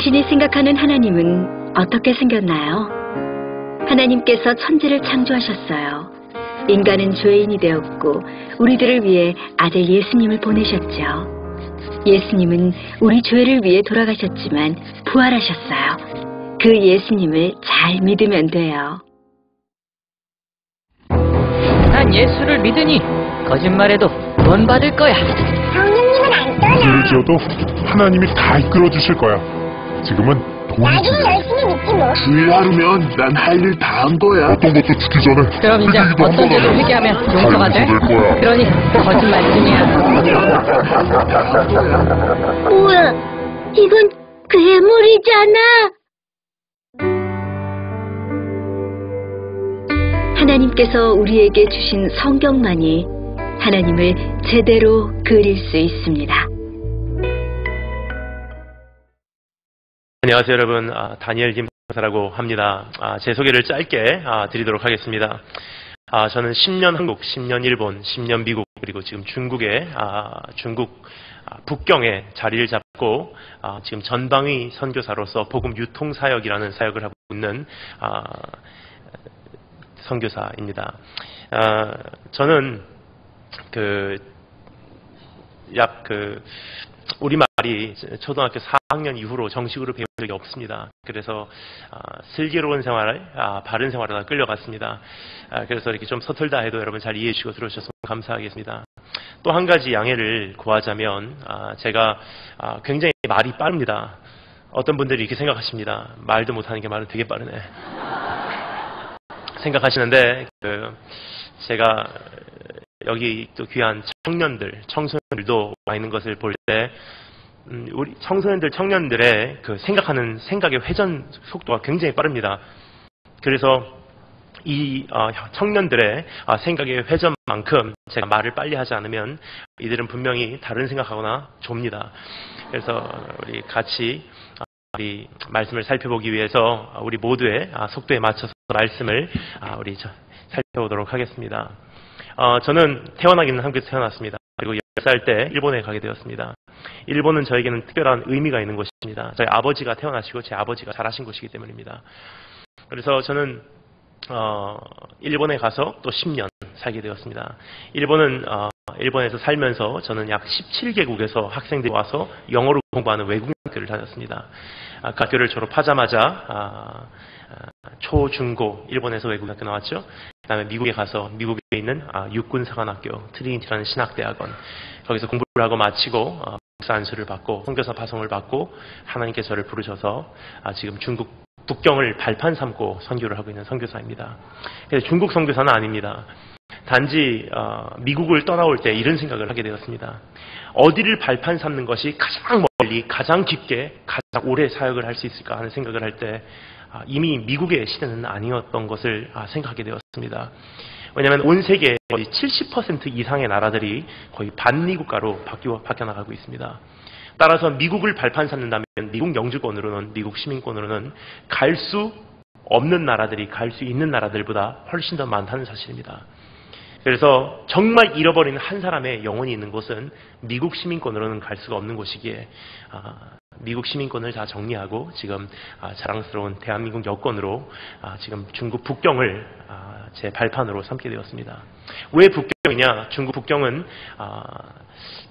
당신이 생각하는 하나님은 어떻게 생겼나요? 하나님께서 천지를 창조하셨어요. 인간은 죄인이 되었고 우리들을 위해 아들 예수님을 보내셨죠. 예수님은 우리 죄를 위해 돌아가셨지만 부활하셨어요. 그 예수님을 잘 믿으면 돼요. 난 예수를 믿으니 거짓말해도 돈 받을 거야. 성령님은 안 떠나. 죄를 지어도 하나님이 다 이끌어 주실 거야. 지금은 돈이 나중에 중요해. 열심히 믿지 뭐. 주일 하루면 난 할 일 다 한 거야. 어떤 것도 죽기 전에 그럼 이제 회개기도 어떤 한번 죄를 하면 회개하면 다 용서가 돼? 용서될 거야. 그러니 거짓말뿐이야. 뭐야? 이건 괴물이잖아. 하나님께서 우리에게 주신 성경만이 하나님을 제대로 그릴 수 있습니다. 안녕하세요, 여러분. 다니엘 김사라고 합니다. 제 소개를 짧게 드리도록 하겠습니다. 저는 10년 한국, 10년 일본, 10년 미국, 그리고 지금 중국의 중국 북경에 자리를 잡고 지금 전방위 선교사로서 복음 유통 사역이라는 사역을 하고 있는 선교사입니다. 저는 우리말이 초등학교 4학년 이후로 정식으로 배운 적이 없습니다. 그래서 슬기로운 생활, 바른 생활을 다 끌려갔습니다. 그래서 이렇게 좀 서툴다 해도 여러분 잘 이해해 주시고 들어주셔서 감사하겠습니다. 또 한 가지 양해를 구하자면 제가 굉장히 말이 빠릅니다. 어떤 분들이 이렇게 생각하십니다. 말도 못하는 게 말은 되게 빠르네. 생각하시는데 제가 여기 또 귀한 청년들, 청소년들도 와 있는 것을 볼 때 우리 청소년들, 청년들의 생각하는 생각의 회전 속도가 굉장히 빠릅니다. 그래서 이 청년들의 생각의 회전만큼 제가 말을 빨리 하지 않으면 이들은 분명히 다른 생각하거나 좁니다. 그래서 우리 같이 우리 말씀을 살펴보기 위해서 우리 모두의 속도에 맞춰서 말씀을 우리 살펴보도록 하겠습니다. 저는 태어나기는 한국에서 태어났습니다. 그리고 10살 때 일본에 가게 되었습니다. 일본은 저에게는 특별한 의미가 있는 곳입니다. 저희 아버지가 태어나시고 제 아버지가 자라신 곳이기 때문입니다. 그래서 저는 일본에 가서 또 10년 살게 되었습니다. 일본에서 살면서 저는 약 17개국에서 학생들이 와서 영어를 공부하는 외국인 학교를 다녔습니다. 그 학교를 졸업하자마자 초, 중, 고 일본에서 외국인 학교 나왔죠. 그 다음에 미국에 가서 미국에 있는 육군사관학교 트리니티라는 신학대학원 거기서 공부를 하고 마치고 목사 안수를 받고 선교사 파송을 받고 하나님께서 저를 부르셔서 지금 중국 북경을 발판 삼고 선교를 하고 있는 선교사입니다. 그래서 중국 선교사는 아닙니다. 단지 미국을 떠나올 때 이런 생각을 하게 되었습니다. 어디를 발판 삼는 것이 가장 멀리, 가장 깊게, 가장 오래 사역을 할 수 있을까 하는 생각을 할 때 이미 미국의 시대는 아니었던 것을 생각하게 되었습니다. 왜냐하면 온 세계의 거의 70% 이상의 나라들이 거의 반미국가로 바뀌어나가고 있습니다. 따라서 미국을 발판 삼는다면 미국 영주권으로는, 미국 시민권으로는 갈 수 없는 나라들이 갈 수 있는 나라들보다 훨씬 더 많다는 사실입니다. 그래서 정말 잃어버린 한 사람의 영혼이 있는 곳은 미국 시민권으로는 갈 수가 없는 곳이기에 미국 시민권을 다 정리하고 지금 자랑스러운 대한민국 여권으로 지금 중국 북경을 제 발판으로 삼게 되었습니다. 왜 북경이냐? 중국 북경은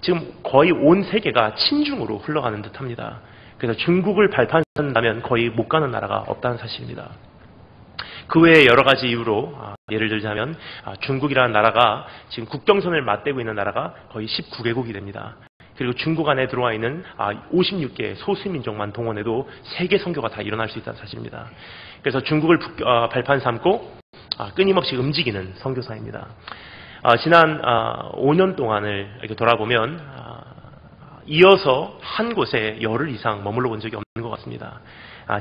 지금 거의 온 세계가 친중으로 흘러가는 듯합니다. 그래서 중국을 발판 삼는다면 거의 못 가는 나라가 없다는 사실입니다. 그 외에 여러 가지 이유로 예를 들자면 중국이라는 나라가 지금 국경선을 맞대고 있는 나라가 거의 19개국이 됩니다. 그리고 중국 안에 들어와 있는 56개의 소수민족만 동원해도 세계 선교가 다 일어날 수 있다는 사실입니다. 그래서 중국을 발판 삼고 끊임없이 움직이는 선교사입니다. 지난 5년 동안을 이렇게 돌아보면 이어서 한 곳에 열흘 이상 머물러 본 적이 없는 것 같습니다.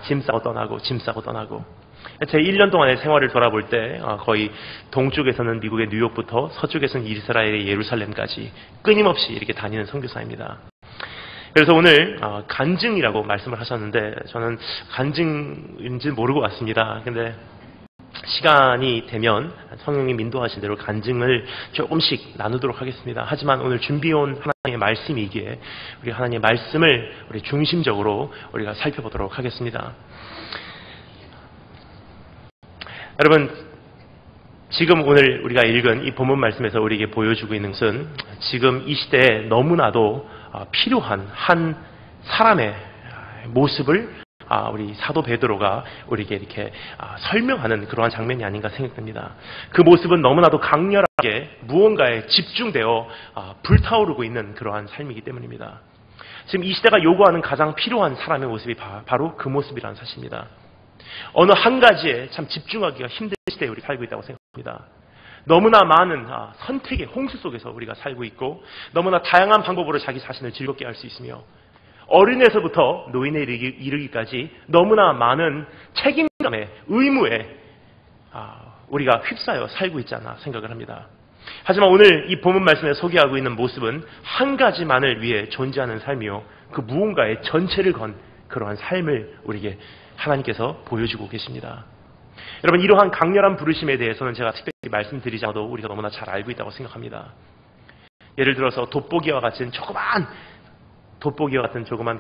짐 싸고 떠나고 짐 싸고 떠나고 제 1년 동안의 생활을 돌아볼 때 거의 동쪽에서는 미국의 뉴욕부터 서쪽에서는 이스라엘의 예루살렘까지 끊임없이 이렇게 다니는 선교사입니다. 그래서 오늘 간증이라고 말씀을 하셨는데 저는 간증인지 모르고 왔습니다. 근데 시간이 되면 성령님 인도하신 대로 간증을 조금씩 나누도록 하겠습니다. 하지만 오늘 준비해온 하나님의 말씀이기에 우리 하나님의 말씀을 우리 중심적으로 우리가 살펴보도록 하겠습니다. 여러분, 지금 오늘 우리가 읽은 이 본문 말씀에서 우리에게 보여주고 있는 것은 지금 이 시대에 너무나도 필요한 한 사람의 모습을 우리 사도 베드로가 우리에게 이렇게 설명하는 그러한 장면이 아닌가 생각됩니다. 그 모습은 너무나도 강렬하게 무언가에 집중되어 불타오르고 있는 그러한 삶이기 때문입니다. 지금 이 시대가 요구하는 가장 필요한 사람의 모습이 바로 그 모습이라는 사실입니다. 어느 한 가지에 참 집중하기가 힘든 시대에 우리 살고 있다고 생각합니다. 너무나 많은 선택의 홍수 속에서 우리가 살고 있고 너무나 다양한 방법으로 자기 자신을 즐겁게 할 수 있으며 어린애에서부터 노인에 이르기까지 너무나 많은 책임감에 의무에 우리가 휩싸여 살고 있지 않나 생각을 합니다. 하지만 오늘 이 본문 말씀에 소개하고 있는 모습은 한 가지만을 위해 존재하는 삶이요 그 무언가의 전체를 건 그러한 삶을 우리에게 하나님께서 보여주고 계십니다. 여러분, 이러한 강렬한 부르심에 대해서는 제가 특별히 말씀드리지 않아도 우리가 너무나 잘 알고 있다고 생각합니다. 예를 들어서 돋보기와 같은 조그만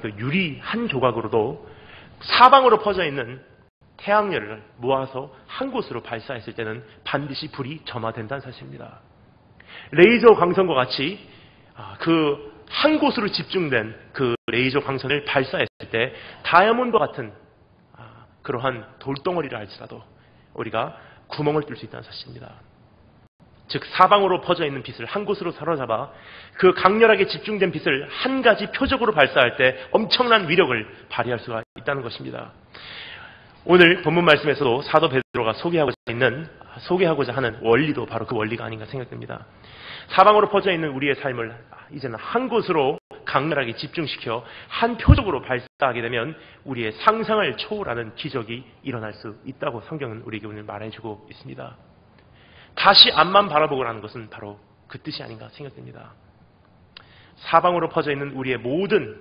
그 유리 한 조각으로도 사방으로 퍼져 있는 태양열을 모아서 한 곳으로 발사했을 때는 반드시 불이 점화된다는 사실입니다. 레이저 광선과 같이 그 한 곳으로 집중된 그 레이저 광선을 발사했을 때 다이아몬드 같은 그러한 돌덩어리를 할지라도 우리가 구멍을 뚫을 수 있다는 사실입니다. 즉 사방으로 퍼져 있는 빛을 한 곳으로 사로잡아 그 강렬하게 집중된 빛을 한 가지 표적으로 발사할 때 엄청난 위력을 발휘할 수가 있다는 것입니다. 오늘 본문 말씀에서도 사도 베드로가 소개하고자 하는 원리도 바로 그 원리가 아닌가 생각됩니다. 사방으로 퍼져 있는 우리의 삶을 이제는 한 곳으로 강렬하게 집중시켜 한 표적으로 발사하게 되면 우리의 상상을 초월하는 기적이 일어날 수 있다고 성경은 우리에게 오늘 말해주고 있습니다. 다시 앞만 바라보고라는 것은 바로 그 뜻이 아닌가 생각됩니다. 사방으로 퍼져 있는 우리의 모든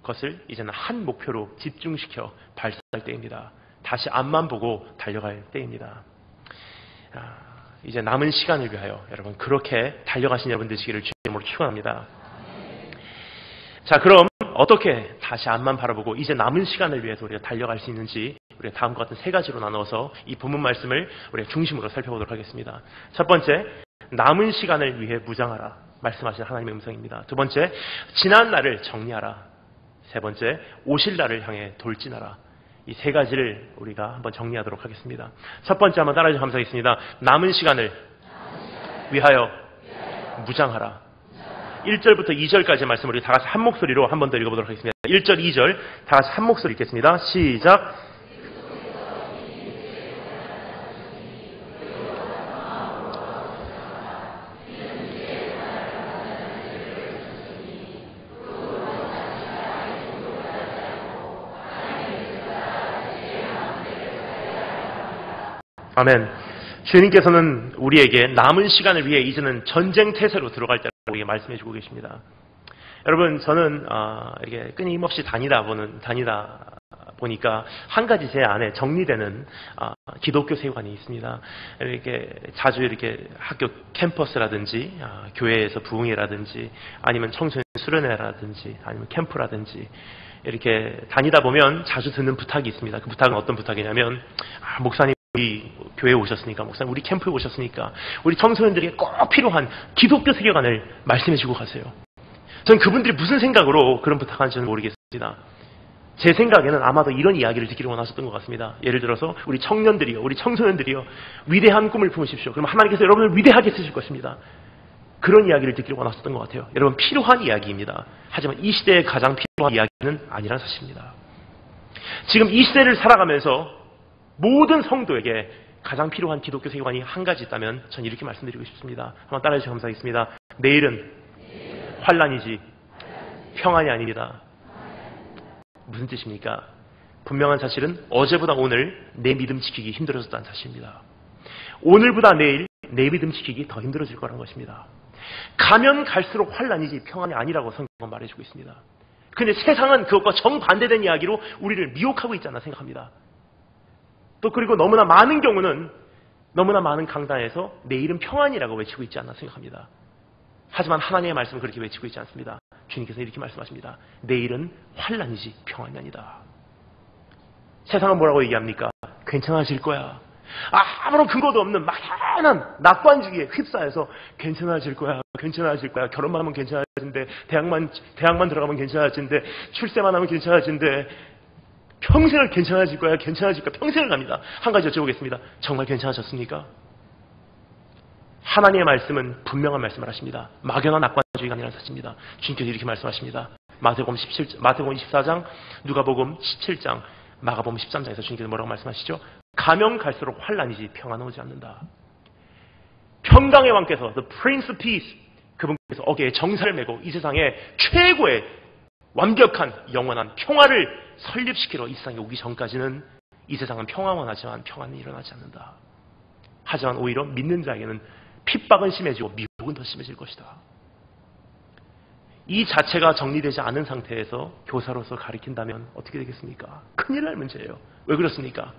것을 이제는 한 목표로 집중시켜 발사할 때입니다. 다시 앞만 보고 달려갈 때입니다. 이제 남은 시간을 위하여 여러분 그렇게 달려가신 여러분 되시기를 주의 이름으로 축원합니다. 자, 그럼 어떻게 다시 앞만 바라보고 이제 남은 시간을 위해서 우리가 달려갈 수 있는지 우리가 다음과 같은 세 가지로 나눠서 이 본문 말씀을 우리가 중심으로 살펴보도록 하겠습니다. 첫 번째, 남은 시간을 위해 무장하라 말씀하시는 하나님의 음성입니다. 두 번째, 지난 날을 정리하라. 세 번째, 오실 날을 향해 돌진하라. 이 세 가지를 우리가 한번 정리하도록 하겠습니다. 첫 번째 한번 따라해 주셔서 감사하겠습니다. 남은 시간을 위하여 무장하라. 1절부터 2절까지의 말씀을 우리 다 같이 한 목소리로 한 번 더 읽어보도록 하겠습니다. 1절, 2절 다 같이 한 목소리 읽겠습니다. 시작. 아멘. 주님께서는 우리에게 남은 시간을 위해 이제는 전쟁 태세로 들어갈 때라고 우리에게 말씀해 주고 계십니다. 여러분, 저는 이렇게 끊임없이 다니다 보니까 한 가지 제 안에 정리되는 기독교 세관이 있습니다. 이렇게 자주 이렇게 학교 캠퍼스라든지 교회에서 부흥회라든지 아니면 청소년 수련회라든지 아니면 캠프라든지 이렇게 다니다 보면 자주 듣는 부탁이 있습니다. 그 부탁은 어떤 부탁이냐면 목사님 우리 교회에 오셨으니까, 목사님 우리 캠프에 오셨으니까 우리 청소년들에게 꼭 필요한 기독교 세계관을 말씀해 주고 가세요. 전 그분들이 무슨 생각으로 그런 부탁하는지는 모르겠습니다. 제 생각에는 아마도 이런 이야기를 듣기를 원하셨던 것 같습니다. 예를 들어서 우리 청년들이요, 우리 청소년들이요, 위대한 꿈을 품으십시오. 그럼 하나님께서 여러분을 위대하게 쓰실 것입니다. 그런 이야기를 듣기를 원하셨던 것 같아요. 여러분, 필요한 이야기입니다. 하지만 이 시대에 가장 필요한 이야기는 아니라는 사실입니다. 지금 이 시대를 살아가면서 모든 성도에게 가장 필요한 기독교 세계관이 한 가지 있다면 전 이렇게 말씀드리고 싶습니다. 한번 따라해 주셔서 감사하겠습니다. 내일은 환란이지 평안이 아닙니다. 무슨 뜻입니까? 분명한 사실은 어제보다 오늘 내 믿음 지키기 힘들어졌다는 사실입니다. 오늘보다 내일 내 믿음 지키기 더 힘들어질 거라는 것입니다. 가면 갈수록 환란이지 평안이 아니라고 성경은 말해주고 있습니다. 그런데 세상은 그것과 정반대된 이야기로 우리를 미혹하고 있지 않나 생각합니다. 또 그리고 너무나 많은 경우는 너무나 많은 강단에서 내일은 평안이라고 외치고 있지 않나 생각합니다. 하지만 하나님의 말씀은 그렇게 외치고 있지 않습니다. 주님께서 이렇게 말씀하십니다. 내일은 환난이지 평안이 아니다. 세상은 뭐라고 얘기합니까? 괜찮아질 거야. 아무런 근거도 없는 막연한 낙관주의에 휩싸여서 괜찮아질 거야. 괜찮아질 거야. 결혼만 하면 괜찮아진대. 대학만 들어가면 괜찮아진대. 출세만 하면 괜찮아진대. 평생을 괜찮아질 거야. 괜찮아질 거야. 평생을 갑니다. 한 가지 여쭤보겠습니다. 정말 괜찮아졌습니까? 하나님의 말씀은 분명한 말씀을 하십니다. 막연한 낙관주의가 아니라는 사실입니다. 주님께서 이렇게 말씀하십니다. 마태복음 24장, 누가복음 17장, 마가복음 13장에서 주님께서 뭐라고 말씀하시죠? 가면 갈수록 환난이지 평안은 오지 않는다. 평강의 왕께서 The Prince of Peace, 그분께서 어깨에 정사를 메고 이 세상에 최고의 완벽한 영원한 평화를 설립시키러 이 세상에 오기 전까지는 이 세상은 평화만 하지만 평안은 일어나지 않는다. 하지만 오히려 믿는 자에게는 핍박은 심해지고 미혹은 더 심해질 것이다. 이 자체가 정리되지 않은 상태에서 교사로서 가르친다면 어떻게 되겠습니까? 큰일 날 문제예요. 왜 그렇습니까?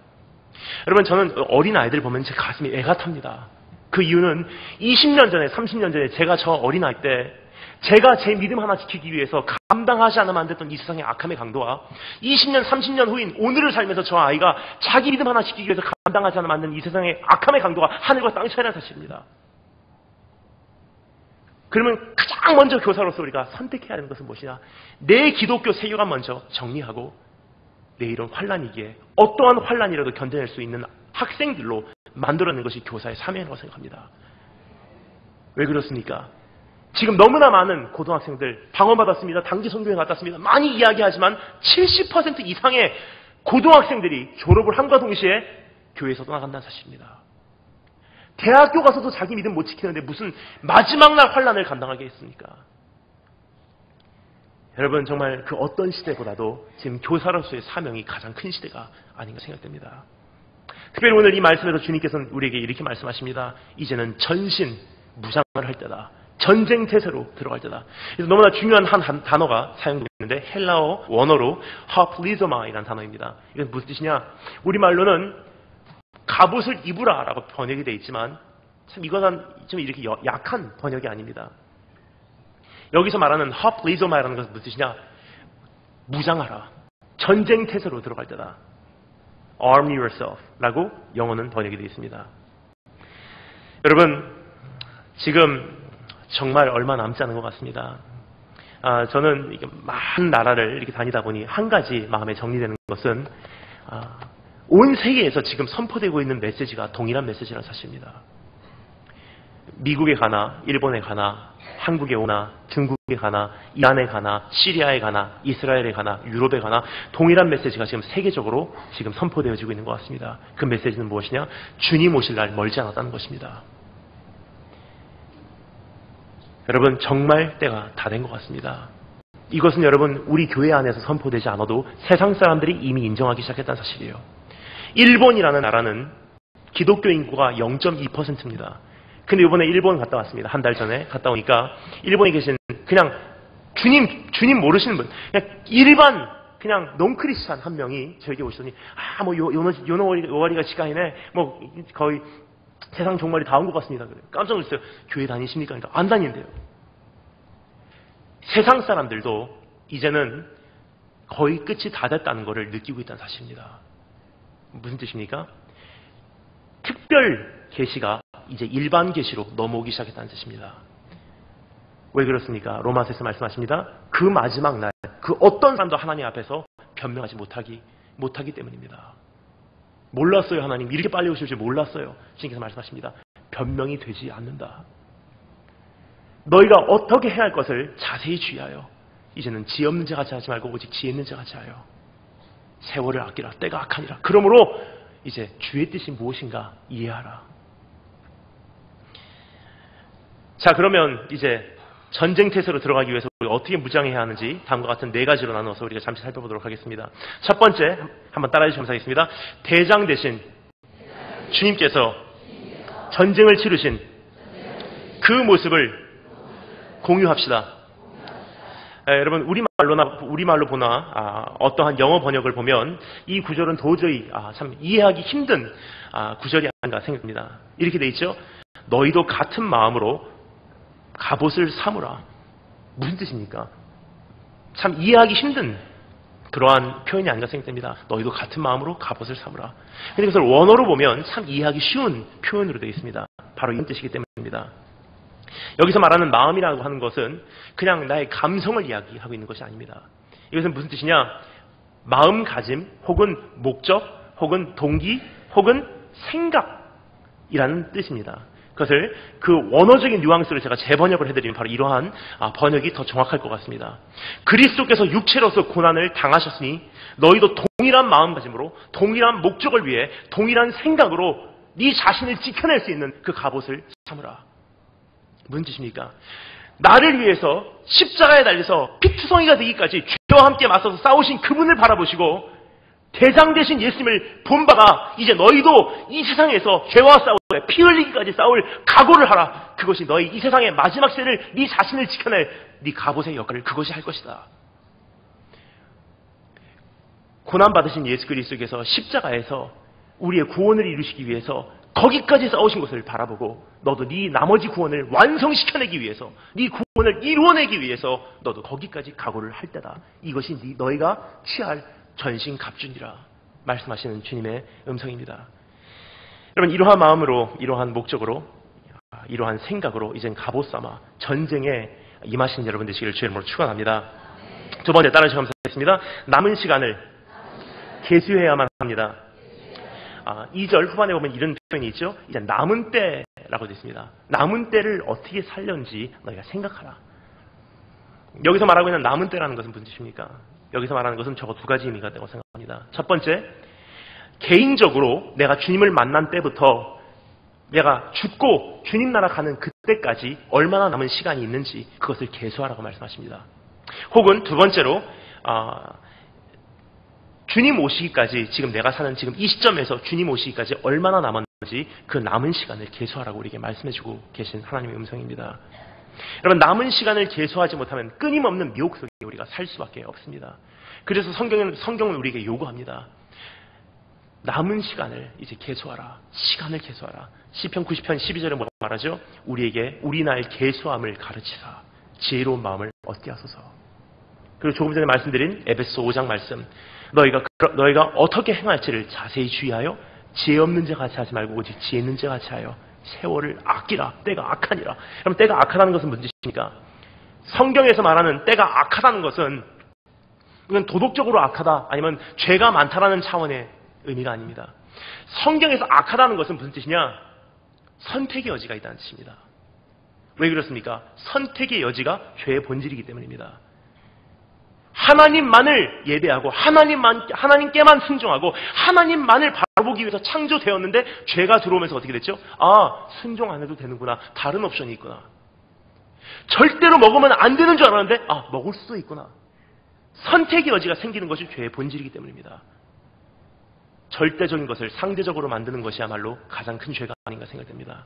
여러분, 저는 어린 아이들 보면 제 가슴이 애가 탑니다. 그 이유는 20년 전에 30년 전에 제가 저 어린아이 때 제가 제 믿음 하나 지키기 위해서 감당하지 않으면 안 됐던 이 세상의 악함의 강도와 20년 30년 후인 오늘을 살면서 저 아이가 자기 믿음 하나 지키기 위해서 감당하지 않으면 안 되는 이 세상의 악함의 강도가 하늘과 땅의 차이라는 사실입니다. 그러면 가장 먼저 교사로서 우리가 선택해야 하는 것은 무엇이냐? 내 기독교 세계관 먼저 정리하고 내일은 환난이기에 어떠한 환난이라도 견뎌낼 수 있는 학생들로 만들어내는 것이 교사의 사명이라고 생각합니다. 왜 그렇습니까? 지금 너무나 많은 고등학생들 방언받았습니다. 단기 선교회 갔다 왔습니다. 많이 이야기하지만 70% 이상의 고등학생들이 졸업을 함과 동시에 교회에서 떠나간다는 사실입니다. 대학교 가서도 자기 믿음 못 지키는데 무슨 마지막 날 환난을 감당하게 했습니까? 여러분, 정말 그 어떤 시대보다도 지금 교사로서의 사명이 가장 큰 시대가 아닌가 생각됩니다. 특별히 오늘 이 말씀에서 주님께서는 우리에게 이렇게 말씀하십니다. 이제는 전신 무장을 할 때다. 전쟁 태세로 들어갈 때다. 그래서 너무나 중요한 한 단어가 사용되고 있는데 헬라어 원어로 하플리조마이라는 단어입니다. 이건 무슨 뜻이냐? 우리말로는 갑옷을 입으라라고 번역이 되어 있지만 참 이것은 좀 이렇게 약한 번역이 아닙니다. 여기서 말하는 하플리조마이라는 것은 무슨 뜻이냐? 무장하라. 전쟁 태세로 들어갈 때다. Arm yourself 라고 영어는 번역이 되어 있습니다. 여러분, 지금 정말 얼마 남지 않은 것 같습니다. 저는 이게 많은 나라를 이렇게 다니다 보니 한 가지 마음에 정리되는 것은 온 세계에서 지금 선포되고 있는 메시지가 동일한 메시지라는 사실입니다. 미국에 가나, 일본에 가나, 한국에 오나, 중국에 가나, 이란에 가나, 시리아에 가나, 이스라엘에 가나, 유럽에 가나 동일한 메시지가 지금 세계적으로 지금 선포되어지고 있는 것 같습니다. 그 메시지는 무엇이냐? 주님 오실 날 멀지 않았다는 것입니다. 여러분, 정말 때가 다 된 것 같습니다. 이것은 여러분, 우리 교회 안에서 선포되지 않아도 세상 사람들이 이미 인정하기 시작했다는 사실이에요. 일본이라는 나라는 기독교 인구가 0.2%입니다. 근데 이번에 일본 갔다 왔습니다. 한 달 전에 갔다 오니까 일본에 계신 그냥 주님 모르시는 분, 그냥 일반 그냥 논크리스찬 한 명이 저에게 오시더니 요노와리가 시간이네. 뭐 거의 세상 종말이 다 온 것 같습니다. 그래요. 깜짝 놀랐어요. 교회 다니십니까? 그러니까 안 다닌대요. 세상 사람들도 이제는 거의 끝이 다 됐다는 것을 느끼고 있다는 사실입니다. 무슨 뜻입니까? 특별 계시가 이제 일반 계시로 넘어오기 시작했다는 뜻입니다. 왜 그렇습니까? 로마서에서 말씀하십니다. 그 마지막 날, 그 어떤 사람도 하나님 앞에서 변명하지 못하기 때문입니다. 몰랐어요. 하나님 이렇게 빨리 오실 줄 몰랐어요. 주님께서 말씀하십니다. 변명이 되지 않는다. 너희가 어떻게 해야 할 것을 자세히 주의하여 이제는 지혜 없는 자 같이 하지 말고 오직 지혜 있는 자 같이 하여 세월을 아끼라. 때가 악하니라. 그러므로 이제 주의 뜻이 무엇인가 이해하라. 자, 그러면 이제 전쟁태세로 들어가기 위해서 우리가 어떻게 무장해야 하는지 다음과 같은 4가지로 나눠서 우리가 잠시 살펴보도록 하겠습니다. 첫 번째, 한번 따라해 주시면 감사하겠습니다. 대장 대신 주님께서 전쟁을 치르신 그 모습을 공유합시다. 여러분 우리말로 보나 어떠한 영어 번역을 보면 이 구절은 도저히 참 이해하기 힘든 구절이 아닌가 생각합니다. 이렇게 돼 있죠. 너희도 같은 마음으로 갑옷을 삼으라. 무슨 뜻입니까? 참 이해하기 힘든 그러한 표현이 아닌가 생각됩니다. 너희도 같은 마음으로 갑옷을 삼으라. 근데 그것을 원어로 보면 참 이해하기 쉬운 표현으로 되어 있습니다. 바로 이런 뜻이기 때문입니다. 여기서 말하는 마음이라고 하는 것은 그냥 나의 감성을 이야기하고 있는 것이 아닙니다. 이것은 무슨 뜻이냐? 마음가짐 혹은 목적 혹은 동기 혹은 생각이라는 뜻입니다. 그것을 그 원어적인 뉘앙스를 제가 재번역을 해드리면 바로 이러한 번역이 더 정확할 것 같습니다. 그리스도께서 육체로서 고난을 당하셨으니 너희도 동일한 마음가짐으로 동일한 목적을 위해 동일한 생각으로 네 자신을 지켜낼 수 있는 그 갑옷을 삼으라. 무슨 뜻입니까? 나를 위해서 십자가에 달려서 피투성이가 되기까지 죄와 함께 맞서서 싸우신 그분을 바라보시고 대장 되신 예수님을 본받아 이제 너희도 이 세상에서 죄와 싸울 때 피 흘리기까지 싸울 각오를 하라. 그것이 너희 이 세상의 마지막 세를 네 자신을 지켜낼 네 갑옷의 역할을 그것이 할 것이다. 고난받으신 예수 그리스도께서 십자가에서 우리의 구원을 이루시기 위해서 거기까지 싸우신 것을 바라보고 너도 네 나머지 구원을 완성시켜내기 위해서 네 구원을 이루어내기 위해서 너도 거기까지 각오를 할 때다. 이것이 너희가 취할 전신갑주니라 말씀하시는 주님의 음성입니다. 여러분 이러한 마음으로 이러한 목적으로 이러한 생각으로 이젠 갑옷 삼아 전쟁에 임하신 여러분 되시기를 주의 이름으로 축원합니다. 두 번째 따라 감사하겠습니다. 남은 시간을 계수해야만 합니다. 2절 후반에 보면 이런 표현이 있죠. 이제 남은 때라고 되어 있습니다. 남은 때를 어떻게 살렸는지 너희가 생각하라. 여기서 말하고 있는 남은 때라는 것은 무슨 뜻입니까? 여기서 말하는 것은 적어도 두 가지 의미가 있다고 생각합니다. 첫 번째, 개인적으로 내가 주님을 만난 때부터 내가 죽고 주님 나라 가는 그때까지 얼마나 남은 시간이 있는지 그것을 계수하라고 말씀하십니다. 혹은 두 번째로 주님 오시기까지 지금 내가 사는 지금 이 시점에서 주님 오시기까지 얼마나 남았는지 그 남은 시간을 계수하라고 우리에게 말씀해주고 계신 하나님의 음성입니다. 여러분 남은 시간을 계수하지 못하면 끊임없는 미혹 속에 우리가 살 수밖에 없습니다. 그래서 성경은 우리에게 요구합니다. 남은 시간을 이제 계수하라. 시간을 계수하라. 시편 90편 12절에 뭐라고 말하죠? 우리에게 우리 나의 계수함을 가르치사 지혜로운 마음을 얻게 하소서. 그리고 조금 전에 말씀드린 에베소 5장 말씀, 너희가 어떻게 행할지를 자세히 주의하여 지혜 없는 자 같이 하지 말고 오직 지혜 있는 자 같이 하여 세월을 아끼라. 때가 악하니라. 그럼 때가 악하다는 것은 무슨 뜻입니까? 성경에서 말하는 때가 악하다는 것은 이건 도덕적으로 악하다 아니면 죄가 많다라는 차원의 의미가 아닙니다. 성경에서 악하다는 것은 무슨 뜻이냐? 선택의 여지가 있다는 뜻입니다. 왜 그렇습니까? 선택의 여지가 죄의 본질이기 때문입니다. 하나님만을 예배하고 하나님께만 순종하고 하나님만을 바라보기 위해서 창조되었는데 죄가 들어오면서 어떻게 됐죠? 순종 안 해도 되는구나. 다른 옵션이 있구나. 절대로 먹으면 안 되는 줄 알았는데 먹을 수도 있구나. 선택의 여지가 생기는 것이 죄의 본질이기 때문입니다. 절대적인 것을 상대적으로 만드는 것이야말로 가장 큰 죄가 아닌가 생각됩니다.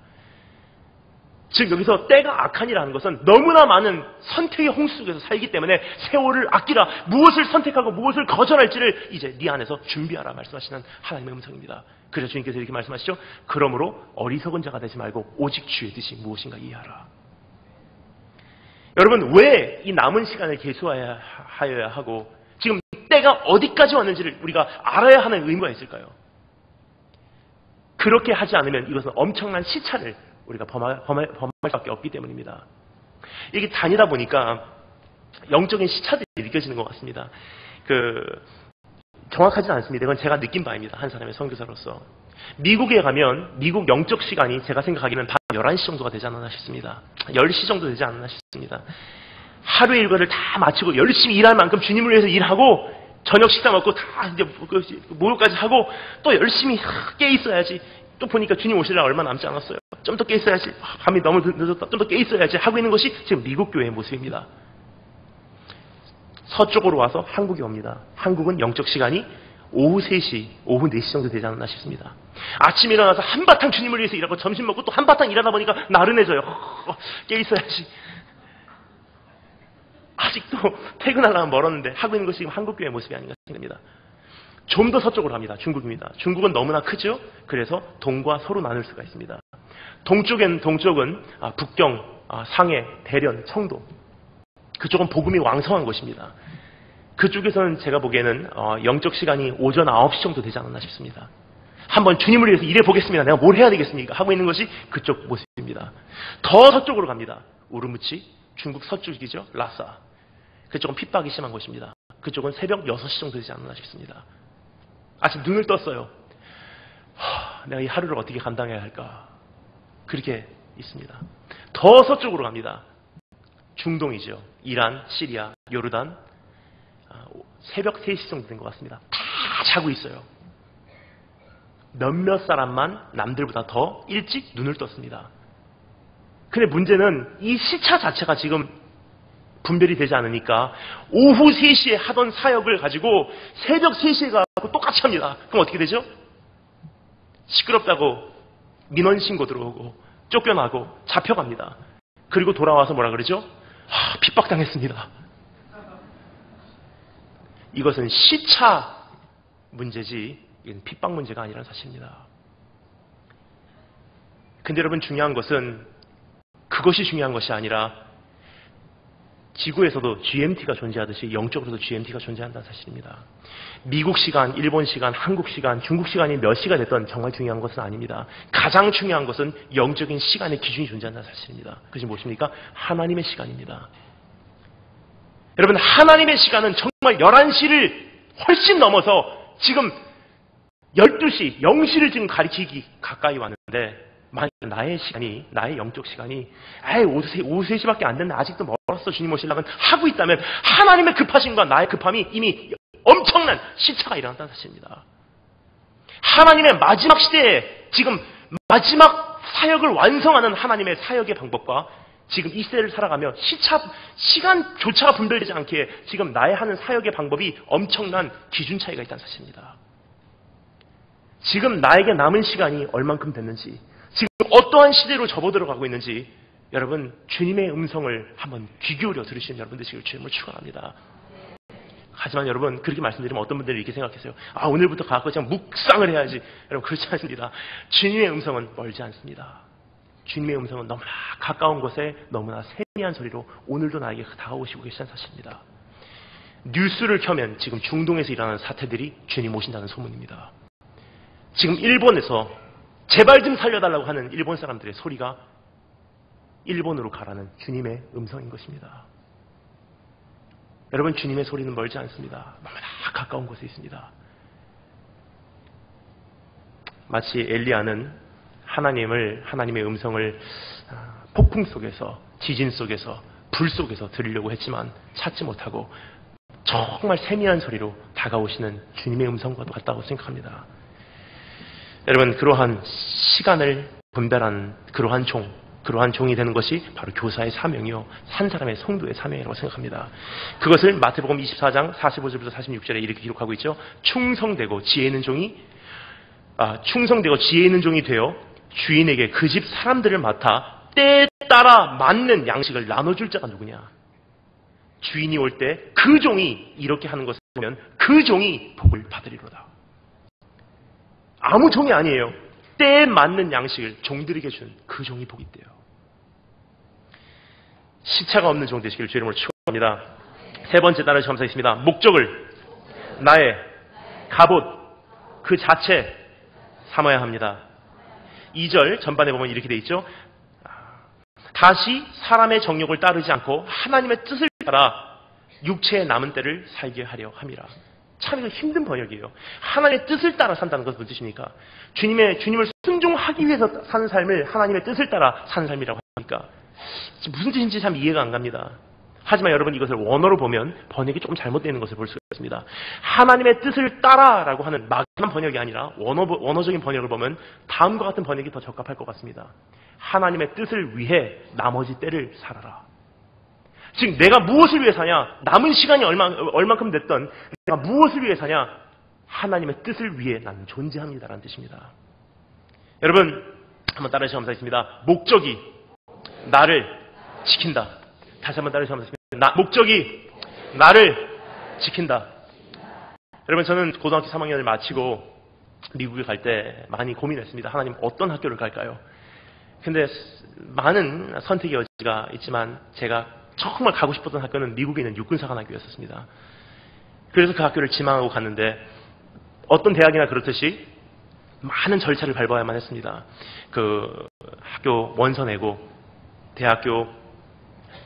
즉 여기서 때가 악하니라는 것은 너무나 많은 선택의 홍수 속에서 살기 때문에 세월을 아끼라. 무엇을 선택하고 무엇을 거절할지를 이제 네 안에서 준비하라 말씀하시는 하나님의 음성입니다. 그래서 주님께서 이렇게 말씀하시죠. 그러므로 어리석은 자가 되지 말고 오직 주의 뜻이 무엇인가 이해하라. 여러분 왜 이 남은 시간을 계수하여야 하고 지금 때가 어디까지 왔는지를 우리가 알아야 하는 의무가 있을까요? 그렇게 하지 않으면 이것은 엄청난 시차를 우리가 범할 수밖에 없기 때문입니다. 이게 다니다 보니까 영적인 시차들이 느껴지는 것 같습니다. 정확하지는 않습니다. 이건 제가 느낀 바입니다. 한 사람의 선교사로서. 미국에 가면 미국 영적 시간이 제가 생각하기에는 밤 11시 정도가 되지 않았나 싶습니다. 10시 정도 되지 않았나 싶습니다. 하루의 일과를 다 마치고 열심히 일할 만큼 주님을 위해서 일하고 저녁 식사 먹고 다 이제 목욕까지 하고 또 열심히 깨 있어야지. 또 보니까 주님 오시려면 얼마 남지 않았어요. 좀 더 깨 있어야지. 밤이 너무 늦었다. 좀 더 깨 있어야지 하고 있는 것이 지금 미국 교회의 모습입니다. 서쪽으로 와서 한국에 옵니다. 한국은 영적 시간이 오후 3시, 오후 4시 정도 되지 않았나 싶습니다. 아침에 일어나서 한바탕 주님을 위해서 일하고 점심 먹고 또 한바탕 일하다 보니까 나른해져요. 깨 있어야지. 아직도 퇴근하려면 멀었는데 하고 있는 것이 지금 한국교회의 모습이 아닌가 생각됩니다. 좀 더 서쪽으로 갑니다. 중국입니다. 중국은 너무나 크죠? 그래서 동과 서로 나눌 수가 있습니다. 동쪽은 북경, 상해, 대련, 청도. 그쪽은 복음이 왕성한 곳입니다. 그쪽에서는 제가 보기에는 영적 시간이 오전 9시 정도 되지 않았나 싶습니다. 한번 주님을 위해서 일해 보겠습니다. 내가 뭘 해야 되겠습니까? 하고 있는 것이 그쪽 모습입니다. 더 서쪽으로 갑니다. 우르무치, 중국 서쪽이죠. 라사. 그쪽은 핍박이 심한 곳입니다. 그쪽은 새벽 6시 정도 되지 않았나 싶습니다. 아침 눈을 떴어요. 내가 이 하루를 어떻게 감당해야 할까? 그렇게 있습니다. 더 서쪽으로 갑니다. 중동이죠. 이란, 시리아, 요르단. 새벽 3시 정도 된 것 같습니다. 다 자고 있어요. 몇몇 사람만 남들보다 더 일찍 눈을 떴습니다. 근데 문제는 이 시차 자체가 지금 분별이 되지 않으니까 오후 3시에 하던 사역을 가지고 새벽 3시에 가고 똑같이 합니다. 그럼 어떻게 되죠? 시끄럽다고 민원 신고 들어오고 쫓겨나고 잡혀갑니다. 그리고 돌아와서 뭐라 그러죠? 핍박당했습니다. 이것은 시차 문제지 이건 핍박 문제가 아니라는 사실입니다. 근데 여러분 중요한 것은 그것이 중요한 것이 아니라 지구에서도 GMT가 존재하듯이 영적으로도 GMT가 존재한다는 사실입니다. 미국 시간, 일본 시간, 한국 시간, 중국 시간이 몇 시가 됐던 정말 중요한 것은 아닙니다. 가장 중요한 것은 영적인 시간의 기준이 존재한다는 사실입니다. 그것이 무엇입니까? 하나님의 시간입니다. 여러분 하나님의 시간은 정말 11시를 훨씬 넘어서 지금 12시, 0시를 지금 가리키기 가까이 왔는데 만약 나의 시간이, 나의 영적 시간이 오후 3시밖에 안 됐네. 아직도 멀었어. 주님 오시려면 하고 있다면 하나님의 급하심과 나의 급함이 이미 엄청난 시차가 일어났다는 사실입니다. 하나님의 마지막 시대에 지금 마지막 사역을 완성하는 하나님의 사역의 방법과 지금 이 시대를 살아가며 시간조차가 분별되지 않게 지금 나의 하는 사역의 방법이 엄청난 기준 차이가 있다는 사실입니다. 지금 나에게 남은 시간이 얼만큼 됐는지, 지금 어떠한 시대로 접어들어가고 있는지 여러분 주님의 음성을 한번 귀 기울여 들으시는 여러분 되시길 주님을 축원합니다. 하지만 여러분 그렇게 말씀드리면 어떤 분들이 이렇게 생각하세요. 오늘부터 가서 그냥 묵상을 해야지. 여러분 그렇지 않습니다. 주님의 음성은 멀지 않습니다. 주님의 음성은 너무나 가까운 곳에 너무나 세미한 소리로 오늘도 나에게 다가오시고 계시다는 사실입니다. 뉴스를 켜면 지금 중동에서 일어나는 사태들이 주님 오신다는 소문입니다. 지금 일본에서 제발 좀 살려달라고 하는 일본 사람들의 소리가 일본으로 가라는 주님의 음성인 것입니다. 여러분 주님의 소리는 멀지 않습니다. 너무나 가까운 곳에 있습니다. 마치 엘리야는 하나님의 음성을 폭풍 속에서, 지진 속에서, 불 속에서 들으려고 했지만 찾지 못하고 정말 세미한 소리로 다가오시는 주님의 음성과도 같다고 생각합니다. 여러분 그러한 시간을 분별하는 그러한 종이 되는 것이 바로 교사의 사명이요 한 사람의 성도의 사명이라고 생각합니다. 그것을 마태복음 24장 45절부터 46절에 이렇게 기록하고 있죠. 충성되고 지혜 있는 종이 되어 주인에게 그 집 사람들을 맡아 때에 따라 맞는 양식을 나눠줄 자가 누구냐. 주인이 올 때 그 종이 이렇게 하는 것을 보면 그 종이 복을 받으리로다. 아무 종이 아니에요. 때에 맞는 양식을 종들에게 준 그 종이 복이 있대요. 시차가 없는 종 되시길 주의 이름으로 축원합니다. 세 번째 따라 감사했습니다. 목적을 나의 갑옷 그 자체 삼아야 합니다. 2절 전반에 보면 이렇게 돼 있죠. 다시 사람의 정욕을 따르지 않고 하나님의 뜻을 따라 육체의 남은 때를 살게 하려 함이라. 참 이거 힘든 번역이에요. 하나님의 뜻을 따라 산다는 것은 무슨 뜻입니까? 주님을 순종하기 위해서 사는 삶을 하나님의 뜻을 따라 사는 삶이라고 합니까? 무슨 뜻인지 참 이해가 안 갑니다. 하지만 여러분 이것을 원어로 보면 번역이 조금 잘못되는 것을 볼 수가 있습니다. 하나님의 뜻을 따라라고 하는 막연한 번역이 아니라 원어적인 번역을 보면 다음과 같은 번역이 더 적합할 것 같습니다. 하나님의 뜻을 위해 나머지 때를 살아라. 즉 내가 무엇을 위해 사냐? 남은 시간이 얼만큼 됐던 내가 무엇을 위해 사냐? 하나님의 뜻을 위해 나는 존재합니다라는 뜻입니다. 여러분 한번 따라해서 감사했습니다. 목적이 나를 지킨다. 다시 한번 따라해서 감사했습니다. 목적이 나를 지킨다. 여러분, 저는 고등학교 3학년을 마치고 미국에 갈 때 많이 고민했습니다. 하나님, 어떤 학교를 갈까요? 근데 많은 선택의 여지가 있지만 제가 정말 가고 싶었던 학교는 미국에 있는 육군사관학교였습니다. 그래서 그 학교를 지망하고 갔는데 어떤 대학이나 그렇듯이 많은 절차를 밟아야만 했습니다. 그 학교 원서 내고 대학교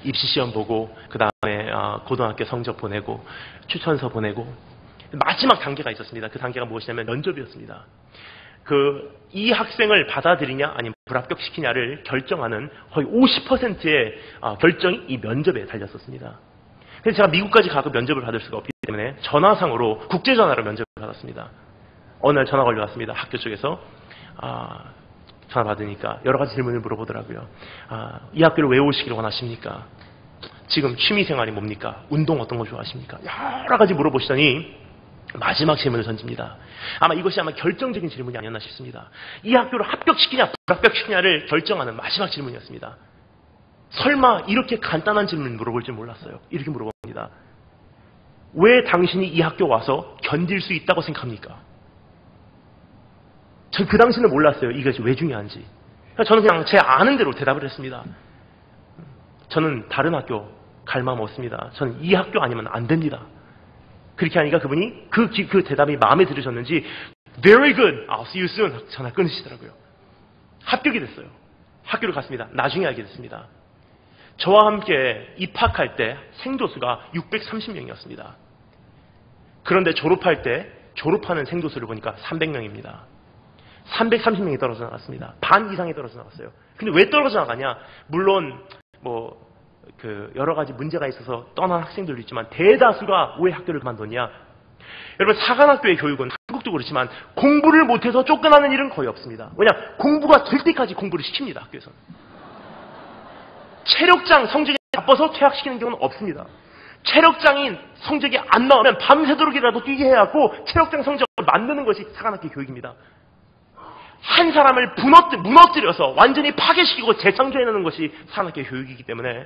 입시 시험 보고 그 다음에 고등학교 성적 보내고 추천서 보내고 마지막 단계가 있었습니다. 그 단계가 무엇이냐면 면접이었습니다. 이 학생을 받아들이냐 아니면 불합격시키냐를 결정하는 거의 50%의 결정이 이 면접에 달렸었습니다. 그래서 제가 미국까지 가고 면접을 받을 수가 없기 때문에 전화상으로 국제전화로 면접을 받았습니다. 어느 날 전화가 걸려왔습니다. 학교 쪽에서 전화 받으니까 여러 가지 질문을 물어보더라고요. 이 학교를 왜 오시기를 원하십니까? 지금 취미생활이 뭡니까? 운동 어떤 거 좋아하십니까? 여러 가지 물어보시더니 마지막 질문을 던집니다. 이것이 결정적인 질문이 아니었나 싶습니다. 이 학교를 합격시키냐 불합격시키냐를 결정하는 마지막 질문이었습니다. 설마 이렇게 간단한 질문을 물어볼 줄 몰랐어요. 이렇게 물어봅니다. 왜 당신이 이 학교 와서 견딜 수 있다고 생각합니까? 전 그 당시는 몰랐어요. 이것이 왜 중요한지. 저는 그냥 제 아는 대로 대답을 했습니다. 저는 다른 학교 갈 마음 없습니다. 저는 이 학교 아니면 안 됩니다. 그렇게 하니까 그분이 그 대답이 마음에 들으셨는지 Very good, I'll see you soon 전화 끊으시더라고요. 합격이 됐어요. 학교를 갔습니다. 나중에 알게 됐습니다. 저와 함께 입학할 때 생도수가 630명이었습니다. 그런데 졸업할 때 졸업하는 생도수를 보니까 300명입니다. 330명이 떨어져 나갔습니다. 반 이상이 떨어져 나갔어요. 근데 왜 떨어져 나가냐? 물론 여러 가지 문제가 있어서 떠난 학생들도 있지만 대다수가 왜 학교를 그만뒀냐? 여러분, 사관학교의 교육은 한국도 그렇지만 공부를 못해서 쫓겨나는 일은 거의 없습니다. 왜냐? 공부가 될 때까지 공부를 시킵니다. 학교에서는. 체력장 성적이 나빠서 퇴학시키는 경우는 없습니다. 체력장인 성적이 안 나오면 밤새도록이라도 뛰게 해갖고 체력장 성적을 만드는 것이 사관학교 교육입니다. 한 사람을 무너뜨려서 완전히 파괴시키고 재창조해내는 것이 사관학교 교육이기 때문에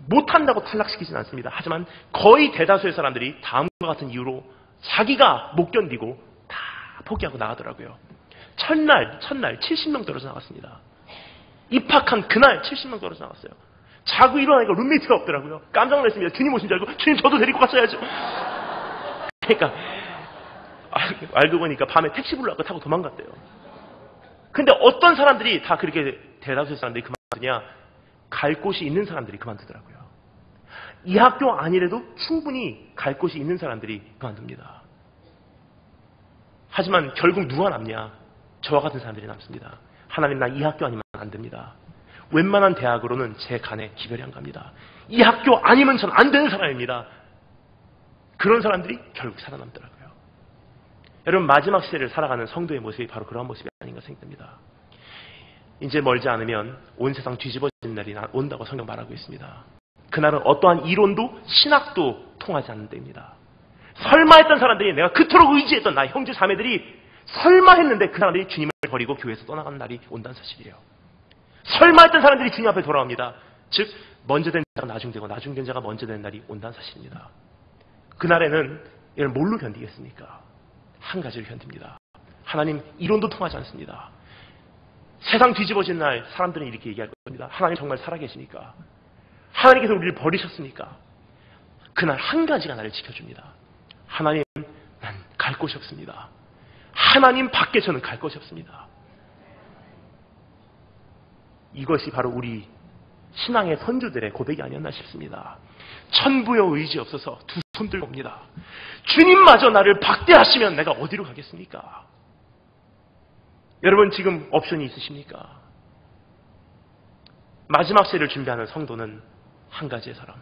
못한다고 탈락시키진 않습니다. 하지만 거의 대다수의 사람들이 다음과 같은 이유로 자기가 못 견디고 다 포기하고 나가더라고요. 첫날 70명 떨어져 나갔습니다. 입학한 그날 70명 떨어져 나갔어요. 자고 일어나니까 룸메이트가 없더라고요. 깜짝 놀랐습니다. 주님 오신 줄 알고 주님 저도 데리고 갔어야죠. 그러니까 알고 보니까 밤에 택시 불러갖고 타고 도망갔대요. 근데 어떤 사람들이 다 그렇게 대다수의 사람들이 그만두냐? 갈 곳이 있는 사람들이 그만두더라고요. 이 학교 아니래도 충분히 갈 곳이 있는 사람들이 그만둡니다. 하지만 결국 누가 남냐? 저와 같은 사람들이 남습니다. 하나님, 나 이 학교 아니면 안 됩니다. 웬만한 대학으로는 제 간에 기별이 안 갑니다. 이 학교 아니면 전 안 되는 사람입니다. 그런 사람들이 결국 살아남더라고요. 여러분, 마지막 시대를 살아가는 성도의 모습이 바로 그러한 모습이 아닌가 생각됩니다. 이제 멀지 않으면 온 세상 뒤집어지는 날이 온다고 성경 말하고 있습니다. 그날은 어떠한 이론도 신학도 통하지 않는 때입니다. 설마 했던 사람들이, 내가 그토록 의지했던 나의 형제 자매들이 설마 했는데 그 사람들이 주님을 버리고 교회에서 떠나가는 날이 온다는 사실이에요. 설마 했던 사람들이 주님 앞에 돌아옵니다. 즉 먼저 된 자가 나중되고 나중된 자가 먼저 되는 날이 온다는 사실입니다. 그날에는 이걸 뭘로 견디겠습니까? 한 가지를 견딥니다. 하나님, 이론도 통하지 않습니다. 세상 뒤집어진 날 사람들은 이렇게 얘기할 겁니다. 하나님 정말 살아계시니까? 하나님께서 우리를 버리셨으니까? 그날 한 가지가 나를 지켜줍니다. 하나님, 난 갈 곳이 없습니다. 하나님 밖에 저는 갈 곳이 없습니다. 이것이 바로 우리 신앙의 선조들의 고백이 아니었나 싶습니다. 천부여 의지 없어서 두 손 들고 옵니다. 주님마저 나를 박대하시면 내가 어디로 가겠습니까? 여러분, 지금 옵션이 있으십니까? 마지막 세를 준비하는 성도는 한 가지의 사람.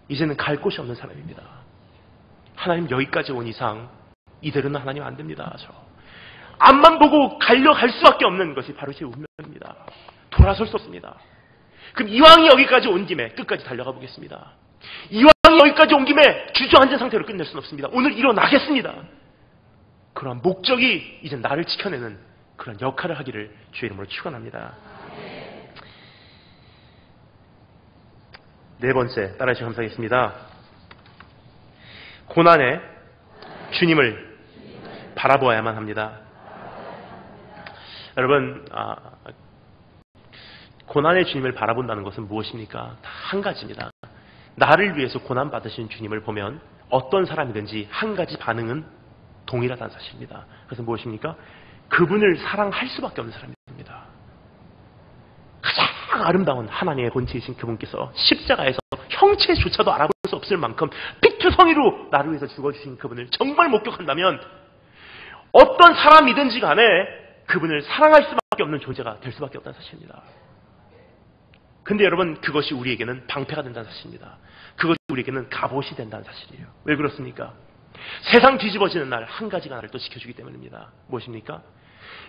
이제는 갈 곳이 없는 사람입니다. 하나님, 여기까지 온 이상 이대로는 하나님 안 됩니다. 앞만 보고 갈 수밖에 없는 것이 바로 제 운명입니다. 돌아설 수 없습니다. 그럼 이왕이 여기까지 온 김에 끝까지 달려가 보겠습니다. 이왕이 여기까지 온 김에 주저앉은 상태로 끝낼 수는 없습니다. 오늘 일어나겠습니다. 그러한 목적이 이제 나를 지켜내는 그런 역할을 하기를 주의 이름으로 축원합니다. 네 번째, 따라하시면 감사하겠습니다. 고난에 주님을 바라보아야만 합니다. 여러분, 고난의 주님을 바라본다는 것은 무엇입니까? 다 한 가지입니다. 나를 위해서 고난 받으신 주님을 보면 어떤 사람이든지 한 가지 반응은 동일하다는 사실입니다. 그래서 무엇입니까? 그분을 사랑할 수밖에 없는 사람입니다. 가장 아름다운 하나님의 본체이신 그분께서 십자가에서 형체조차도 알아볼 수 없을 만큼 피투성이로 나를 위해서 죽어주신 그분을 정말 목격한다면 어떤 사람이든지 간에 그분을 사랑할 수밖에 없는 존재가 될 수밖에 없다는 사실입니다. 근데 여러분, 그것이 우리에게는 방패가 된다는 사실입니다. 그것이 우리에게는 갑옷이 된다는 사실이에요. 왜 그렇습니까? 세상 뒤집어지는 날 한 가지가 나를 또 지켜주기 때문입니다. 무엇입니까?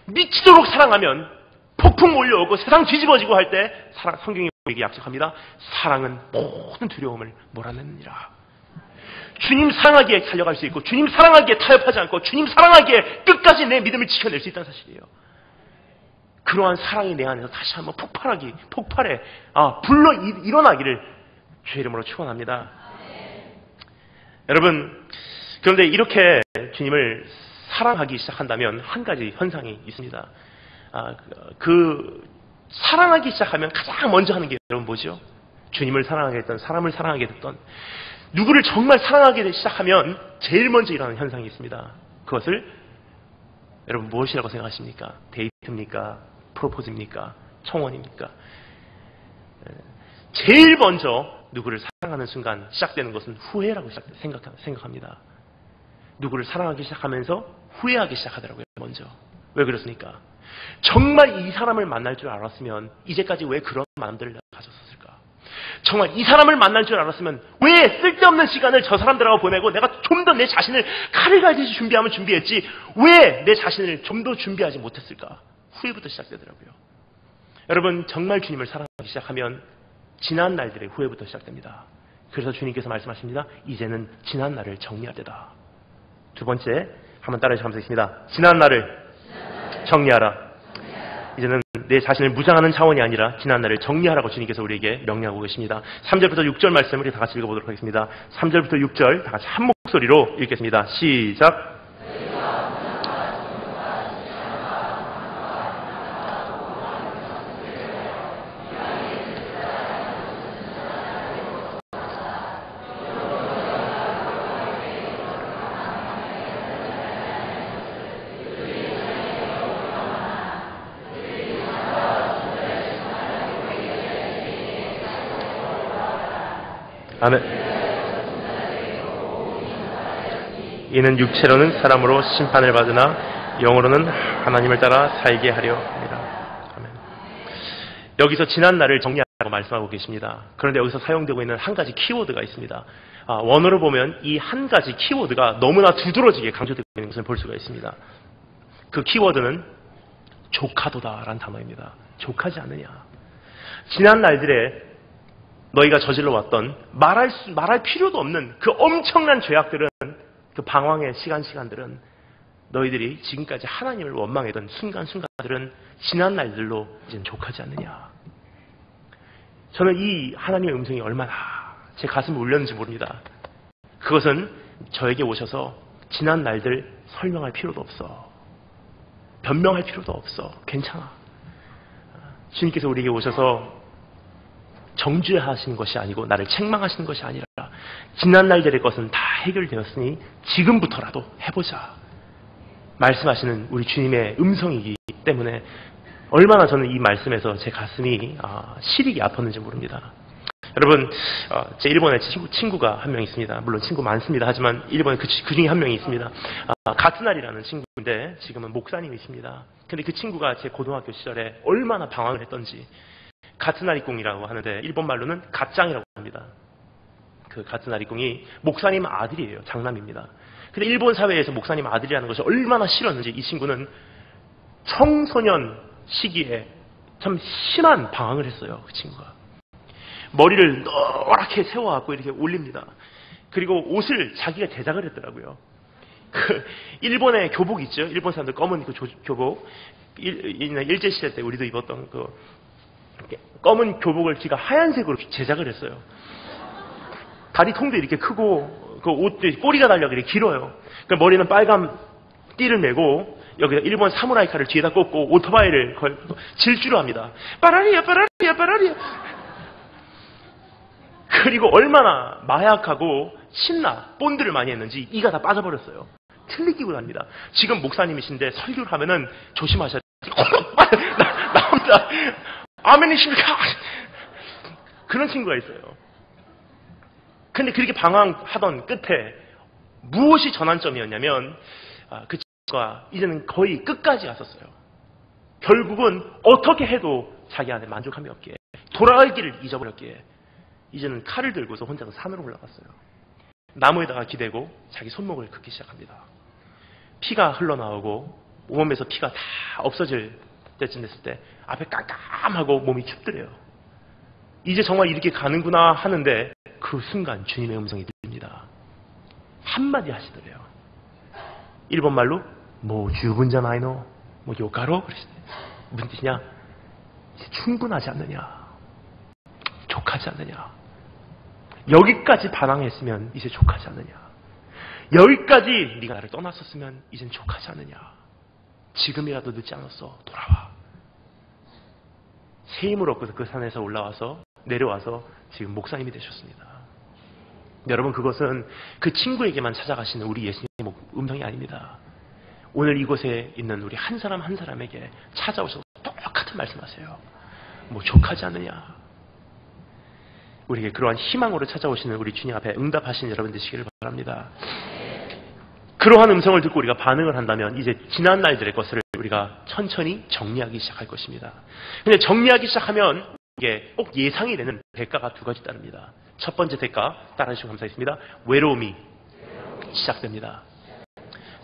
미치도록 사랑하면 폭풍 몰려오고 세상 뒤집어지고 할 때 성경이 우리에게 약속합니다. 사랑은 모든 두려움을 몰아내느니라. 주님 사랑하기에 달려갈 수 있고 주님 사랑하기에 타협하지 않고 주님 사랑하기에 끝까지 내 믿음을 지켜낼 수 있다는 사실이에요. 그러한 사랑이 내 안에서 다시 한번 폭발해 불러 일어나기를 주의 이름으로 축원합니다. 여러분, 그런데 이렇게 주님을 사랑하기 시작한다면 한 가지 현상이 있습니다. 사랑하기 시작하면 가장 먼저 하는 게 여러분 뭐죠? 주님을 사랑하게 됐던, 사람을 사랑하게 됐던, 누구를 정말 사랑하게 시작하면 제일 먼저 일어나는 현상이 있습니다. 그것을 여러분 무엇이라고 생각하십니까? 데이트입니까? 프로포즈입니까? 청혼입니까? 제일 먼저 누구를 사랑하는 순간 시작되는 것은 후회라고 생각합니다. 누구를 사랑하기 시작하면서 후회하기 시작하더라고요. 먼저. 왜 그렇습니까? 정말 이 사람을 만날 줄 알았으면 이제까지 왜 그런 마음들을 가졌었을까? 정말 이 사람을 만날 줄 알았으면 왜 쓸데없는 시간을 저 사람들하고 보내고 내가 좀 더 내 자신을 칼을 갈듯이 준비하면 준비했지 왜 내 자신을 좀 더 준비하지 못했을까? 후회부터 시작되더라고요. 여러분, 정말 주님을 사랑하기 시작하면 지난 날들의 후회부터 시작됩니다. 그래서 주님께서 말씀하십니다. 이제는 지난 날을 정리할 때다. 두 번째, 한번 따라해주시면 감사하겠습니다. 지난 날을 정리하라. 이제는 내 자신을 무장하는 차원이 아니라 지난 날을 정리하라고 주님께서 우리에게 명령하고 계십니다. 3절부터 6절 말씀을 다 같이 읽어보도록 하겠습니다. 3절부터 6절 다 같이 한 목소리로 읽겠습니다. 시작. 아멘. 이는 육체로는 사람으로 심판을 받으나 영으로는 하나님을 따라 살게 하려 합니다. 아멘. 여기서 지난 날을 정리하라고 말씀하고 계십니다. 그런데 여기서 사용되고 있는 한 가지 키워드가 있습니다. 원어로 보면 이 한 가지 키워드가 너무나 두드러지게 강조되고 있는 것을 볼 수가 있습니다. 그 키워드는 족하도다라는 단어입니다. 족하지 않느냐. 지난 날들에 너희가 저질러왔던 말할 필요도 없는 그 엄청난 죄악들은, 그 방황의 시간들은 너희들이 지금까지 하나님을 원망했던 순간들은 지난 날들로 이제는 족하지 않느냐. 저는 이 하나님의 음성이 얼마나 제 가슴을 울렸는지 모릅니다. 그것은 저에게 오셔서 지난 날들 설명할 필요도 없어. 변명할 필요도 없어. 괜찮아. 주님께서 우리에게 오셔서 정죄하시는 것이 아니고 나를 책망하시는 것이 아니라 지난 날들의 것은 다 해결되었으니 지금부터라도 해보자 말씀하시는 우리 주님의 음성이기 때문에 얼마나 저는 이 말씀에서 제 가슴이 시리게 아팠는지 모릅니다. 여러분, 제 일본에 친구가 한 명 있습니다. 물론 친구 많습니다. 하지만 일본에 그 중에 한 명이 있습니다. 가츠날이라는 친구인데 지금은 목사님이십니다. 근데 그 친구가 제 고등학교 시절에 얼마나 방황을 했던지, 가츠나리꿍이라고 하는데 일본 말로는 갓짱이라고 합니다. 그 가츠나리꿍이 목사님 아들이에요. 장남입니다. 근데 일본 사회에서 목사님 아들이라는 것이 얼마나 싫었는지 이 친구는 청소년 시기에 참 심한 방황을 했어요. 그 친구가. 머리를 노랗게 세워갖고 이렇게 올립니다. 그리고 옷을 자기가 제작을 했더라고요. 그 일본의 교복 있죠? 일본 사람들 검은 그 교복. 일제시대 때 우리도 입었던 그 검은 교복을 지가 하얀색으로 제작을 했어요. 다리통도 이렇게 크고 그 옷도 꼬리가 달려 그래 길어요. 그 머리는 빨간 띠를 메고 여기다 일본 사무라이 칼을 뒤에다 꽂고 오토바이를 걸고 질주를 합니다. 빠라리야 빠라리야 빠라리야. 그리고 얼마나 마약하고 신나 본드를 많이 했는지 이가 다 빠져버렸어요. 틀리기고 합니다. 지금 목사님이신데 설교를 하면은 조심하셔야 돼요. 나 혼자 아멘이십니까? 그런 친구가 있어요. 근데 그렇게 방황하던 끝에 무엇이 전환점이었냐면 그 친구가 이제는 거의 끝까지 갔었어요. 결국은 어떻게 해도 자기 안에 만족함이 없기에 돌아갈 길을 잊어버렸기에 이제는 칼을 들고서 혼자서 산으로 올라갔어요. 나무에다가 기대고 자기 손목을 긋기 시작합니다. 피가 흘러나오고 온몸에서 피가 다 없어질 때쯤 됐을 때 앞에 깜깜하고 몸이 춥더래요. 이제 정말 이렇게 가는구나 하는데 그 순간 주님의 음성이 들립니다. 한마디 하시더래요. 일본말로 뭐 주분자 나이노 뭐 요가로 그러시대요. 무슨 뜻이냐? 이제 충분하지 않느냐? 족하지 않느냐? 여기까지 반항했으면 이제 족하지 않느냐? 여기까지 네가 나를 떠났었으면 이젠 족하지 않느냐? 지금이라도 늦지 않았어. 돌아와. 새 힘을 얻고 그 산에서 올라와서 내려와서 지금 목사님이 되셨습니다. 여러분, 그것은 그 친구에게만 찾아가시는 우리 예수님의 음성이 아닙니다. 오늘 이곳에 있는 우리 한 사람 한 사람에게 찾아오셔서 똑같은 말씀하세요. 뭐 족하지 않느냐? 우리에게 그러한 희망으로 찾아오시는 우리 주님 앞에 응답하신 여러분 되시기를 바랍니다. 그러한 음성을 듣고 우리가 반응을 한다면 이제 지난 날들의 것을 우리가 천천히 정리하기 시작할 것입니다. 근데 정리하기 시작하면 이게 꼭 예상이 되는 대가가 두 가지 따릅니다. 첫 번째 대가, 따라주시면 감사하겠습니다. 외로움이 시작됩니다.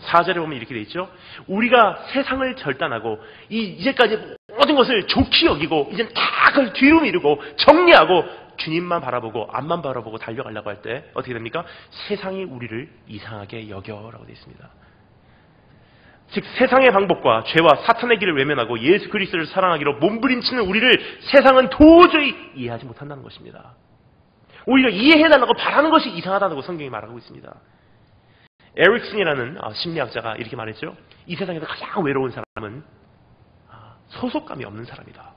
4절에 보면 이렇게 돼 있죠. 우리가 세상을 결단하고 이제까지 모든 것을 좋게 여기고 이젠 다 그걸 뒤로 미루고 정리하고 주님만 바라보고 앞만 바라보고 달려가려고 할 때 어떻게 됩니까? 세상이 우리를 이상하게 여겨라고 되어 있습니다. 즉 세상의 방법과 죄와 사탄의 길을 외면하고 예수 그리스도를 사랑하기로 몸부림치는 우리를 세상은 도저히 이해하지 못한다는 것입니다. 오히려 이해해달라고 바라는 것이 이상하다고 성경이 말하고 있습니다. 에릭슨이라는 심리학자가 이렇게 말했죠. 이 세상에서 가장 외로운 사람은 소속감이 없는 사람이다.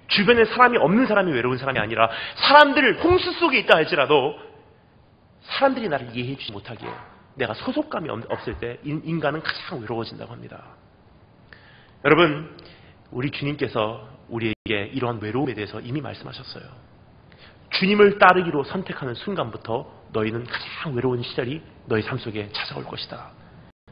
주변에 사람이 없는 사람이 외로운 사람이 아니라 사람들 홍수 속에 있다 할지라도 사람들이 나를 이해해 주지 못하기에 내가 소속감이 없을 때 인간은 가장 외로워진다고 합니다. 여러분, 우리 주님께서 우리에게 이러한 외로움에 대해서 이미 말씀하셨어요. 주님을 따르기로 선택하는 순간부터 너희는 가장 외로운 시절이 너희 삶 속에 찾아올 것이다.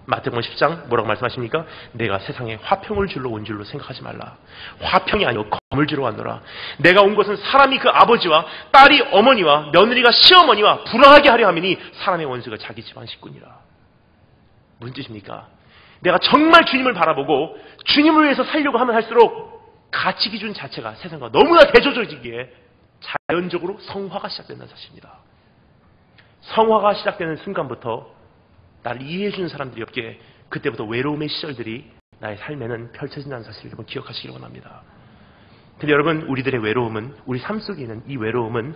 마태복음 10장 뭐라고 말씀하십니까? 내가 세상에 화평을 주러 온 줄로 생각하지 말라. 화평이 아니고 검을 주러 왔노라. 내가 온 것은 사람이 그 아버지와 딸이 어머니와 며느리가 시어머니와 불화하게 하려 함이니 사람의 원수가 자기 집안 식구니라. 무슨 뜻입니까? 내가 정말 주님을 바라보고 주님을 위해서 살려고 하면 할수록 가치 기준 자체가 세상과 너무나 대조적이기에 자연적으로 성화가 시작된다는 사실입니다. 성화가 시작되는 순간부터 나를 이해해주는 사람들이 없기에 그때부터 외로움의 시절들이 나의 삶에는 펼쳐진다는 사실을 여러분 기억하시길 원합니다. 근데 여러분, 우리들의 외로움은, 우리 삶 속에 있는 이 외로움은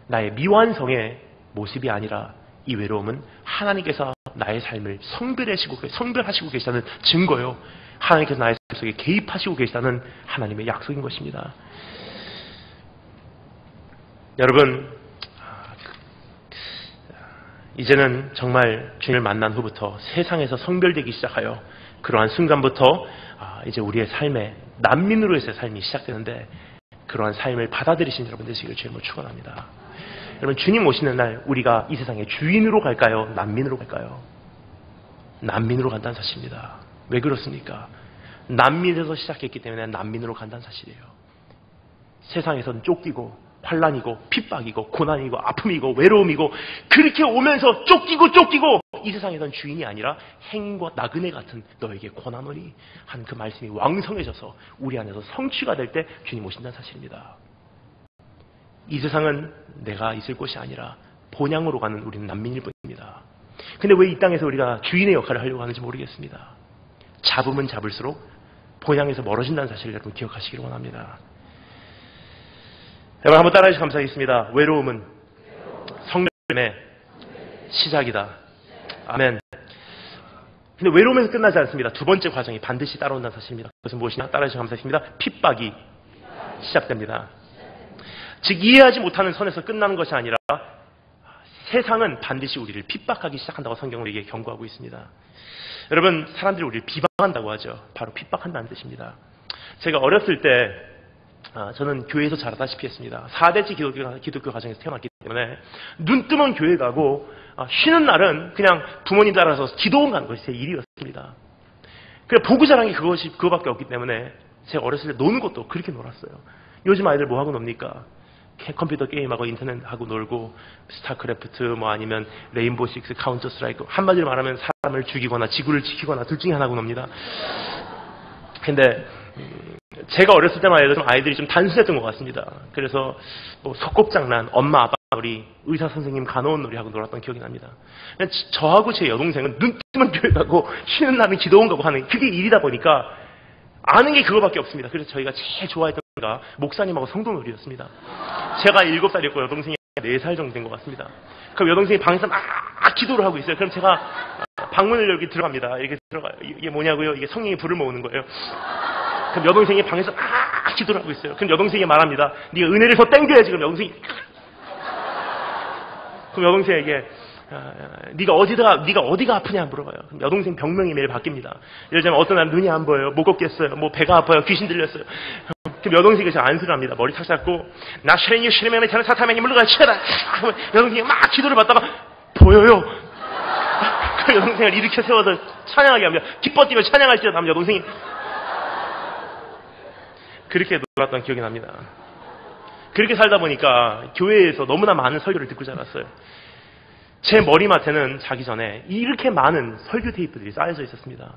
나의 미완성의 모습이 아니라 이 외로움은 하나님께서 나의 삶을 성별하시고 계시다는 증거요. 하나님께서 나의 삶 속에 개입하시고 계시다는 하나님의 약속인 것입니다. 여러분, 이제는 정말 주님을 만난 후부터 세상에서 성별되기 시작하여 그러한 순간부터 이제 우리의 삶에 난민으로서의 삶이 시작되는데 그러한 삶을 받아들이신 여러분 되시기를 주님으로 축원합니다. 여러분, 주님 오시는 날 우리가 이 세상의 주인으로 갈까요? 난민으로 갈까요? 난민으로 간다는 사실입니다. 왜 그렇습니까? 난민에서 시작했기 때문에 난민으로 간다는 사실이에요. 세상에서는 쫓기고 환난이고 핍박이고 고난이고 아픔이고 외로움이고 그렇게 오면서 쫓기고 이 세상에선 주인이 아니라 행인과 나그네 같은 너에게 권하노니 한 그 말씀이 왕성해져서 우리 안에서 성취가 될 때 주님 오신다는 사실입니다. 이 세상은 내가 있을 곳이 아니라 본향으로 가는 우리는 난민일 뿐입니다. 근데 왜 이 땅에서 우리가 주인의 역할을 하려고 하는지 모르겠습니다. 잡으면 잡을수록 본향에서 멀어진다는 사실을 여러분 기억하시길 원합니다. 여러분, 한번 따라해 주시면 감사하겠습니다. 외로움은 성령 때문에 시작이다. 아멘. 근데 외로움에서 끝나지 않습니다. 두 번째 과정이 반드시 따라온다는 사실입니다. 그것은 무엇이냐? 따라주셔서 감사드립니다. 핍박이 시작됩니다. 즉 이해하지 못하는 선에서 끝나는 것이 아니라 세상은 반드시 우리를 핍박하기 시작한다고 성경은 우리에게 경고하고 있습니다. 여러분, 사람들이 우리를 비방한다고 하죠. 바로 핍박한다는 뜻입니다. 제가 어렸을 때 저는 교회에서 자라다시피 했습니다. 4대째 기독교 가정에서 태어났기 때문에 눈 뜨면 교회 가고 쉬는 날은 그냥 부모님 따라서 기도원 가는 것이 제 일이었습니다. 그래 보고 자란 게 그거밖에 없기 때문에 제가 어렸을 때 노는 것도 그렇게 놀았어요. 요즘 아이들 뭐 하고 놉니까? 컴퓨터 게임하고 인터넷하고 놀고 스타크래프트 뭐 아니면 레인보우 식스, 카운터 스트라이크, 한마디로 말하면 사람을 죽이거나 지구를 지키거나 둘 중에 하나고 놉니다. 근데 제가 어렸을 때만 해도 아이들이 좀 단순했던 것 같습니다. 그래서 뭐 소꿉장난, 엄마 아빠 놀이, 의사 선생님 간호원 놀이 하고 놀았던 기억이 납니다. 저하고 제 여동생은 눈 뜨면 교회 가고 쉬는 날은 기도원 가고 하는 그게 일이다 보니까 아는 게 그거밖에 없습니다. 그래서 저희가 제일 좋아했던 가 목사님하고 성도놀이였습니다. 제가 7살이었고 여동생이 4살 정도 된 것 같습니다. 그럼 여동생이 방에서 막 기도를 하고 있어요. 그럼 제가 방문을 열고 들어갑니다. 이렇게 들어가요. 이게 뭐냐고요? 이게 성령이 불을 모으는 거예요. 그럼 여동생이 방에서 막 기도를 하고 있어요. 그럼 여동생이 말합니다. 네가 은혜를 더 땡겨야지. 그럼 여동생이 그럼 여동생에게 네가 어디가 아프냐 물어봐요. 그럼 여동생 병명이 매일 바뀝니다. 예를 들면 어떤 날 눈이 안 보여요. 못 걷겠어요. 뭐 배가 아파요. 귀신 들렸어요. 그럼 여동생이 저 안수를 합니다. 머리 탁 잡고 나 쉐레니 쉐레면에 저는 사타맨이 물러가 치라. 여동생이 막 기도를 받다가 보여요. 그 여동생을 일으켜 세워서 찬양하게 합니다. 기뻐 뛰며 찬양할지어다 하면 여동생이 그렇게 놀았던 기억이 납니다. 그렇게 살다 보니까 교회에서 너무나 많은 설교를 듣고 자랐어요. 제 머리맡에는 자기 전에 이렇게 많은 설교 테이프들이 쌓여져 있었습니다.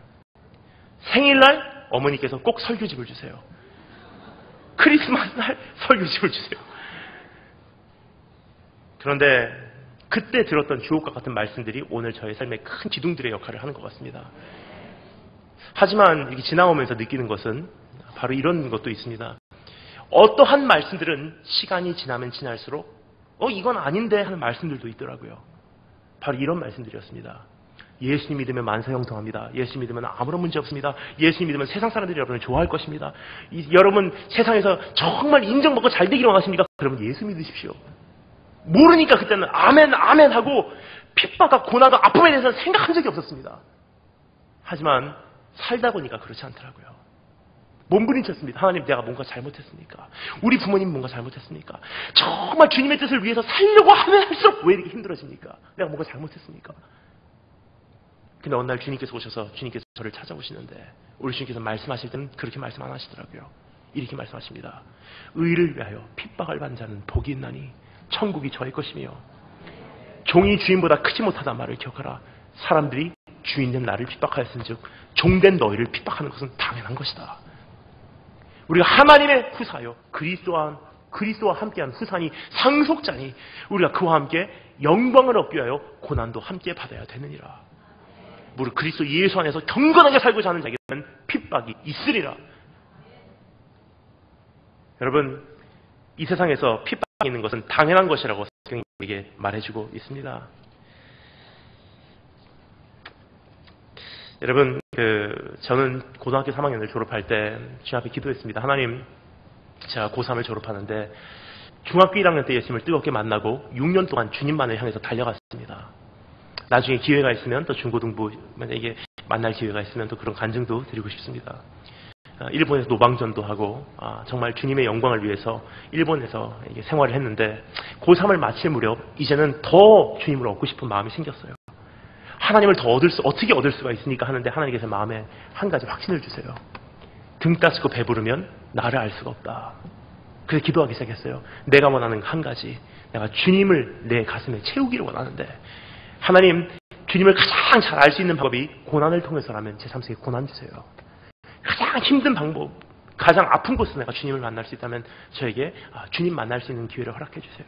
생일날 어머니께서 꼭 설교집을 주세요. 크리스마스 날 설교집을 주세요. 그런데 그때 들었던 주옥과 같은 말씀들이 오늘 저의 삶에 큰 기둥들의 역할을 하는 것 같습니다. 하지만 이렇게 지나오면서 느끼는 것은 바로 이런 것도 있습니다. 어떠한 말씀들은 시간이 지나면 지날수록 이건 아닌데 하는 말씀들도 있더라고요. 바로 이런 말씀들이었습니다. 예수님 믿으면 만사형통합니다. 예수님 믿으면 아무런 문제 없습니다. 예수님 믿으면 세상 사람들이 여러분을 좋아할 것입니다. 여러분 세상에서 정말 인정받고 잘 되기를 원하십니까? 그러면 예수 믿으십시오. 모르니까 그때는 아멘 아멘 하고 핍박과 고난과 아픔에 대해서는 생각한 적이 없었습니다. 하지만 살다 보니까 그렇지 않더라고요. 몸부림쳤습니다. 하나님, 내가 뭔가 잘못했습니까? 우리 부모님 뭔가 잘못했습니까? 정말 주님의 뜻을 위해서 살려고 하면 할수록 왜 이렇게 힘들어집니까? 내가 뭔가 잘못했습니까? 근데 어느 날 주님께서 오셔서 주님께서 저를 찾아오시는데 우리 주님께서 말씀하실 때는 그렇게 말씀 안 하시더라고요. 이렇게 말씀하십니다. 의를 위하여 핍박을 받는 자는 복이 있나니 천국이 저의 것이며 종이 주인보다 크지 못하단 말을 기억하라. 사람들이 주인된 나를 핍박하였은즉 종된 너희를 핍박하는 것은 당연한 것이다. 우리가 하나님의 후사요 그리스도와 함께한 후사니 상속자니 우리가 그와 함께 영광을 얻기 위하여 고난도 함께 받아야 되느니라. 무릇 그리스도 예수 안에서 경건하게 살고자 하는 자에게는 핍박이 있으리라. 여러분, 이 세상에서 핍박이 있는 것은 당연한 것이라고 성경이 우리에게 말해주고 있습니다. 여러분, 저는 고등학교 3학년을 졸업할 때 주님 앞에 기도했습니다. 하나님, 제가 고3을 졸업하는데 중학교 1학년 때 예수님을 뜨겁게 만나고 6년 동안 주님만을 향해서 달려갔습니다. 나중에 기회가 있으면 또 중고등부 만약에 만날 기회가 있으면 또 그런 간증도 드리고 싶습니다. 일본에서 노방전도 하고 정말 주님의 영광을 위해서 일본에서 생활을 했는데 고3을 마칠 무렵 이제는 더 주님을 얻고 싶은 마음이 생겼어요. 하나님을 더 어떻게 얻을 수가 있으니까 하는데 하나님께서 마음에 한 가지 확신을 주세요. 등 따스고 배부르면 나를 알 수가 없다. 그래서 기도하기 시작했어요. 내가 원하는 한 가지, 내가 주님을 내 가슴에 채우기를 원하는데 하나님, 주님을 가장 잘 알 수 있는 방법이 고난을 통해서라면 제 삶 속에 고난 주세요. 가장 힘든 방법, 가장 아픈 곳에서 내가 주님을 만날 수 있다면 저에게 주님 만날 수 있는 기회를 허락해 주세요.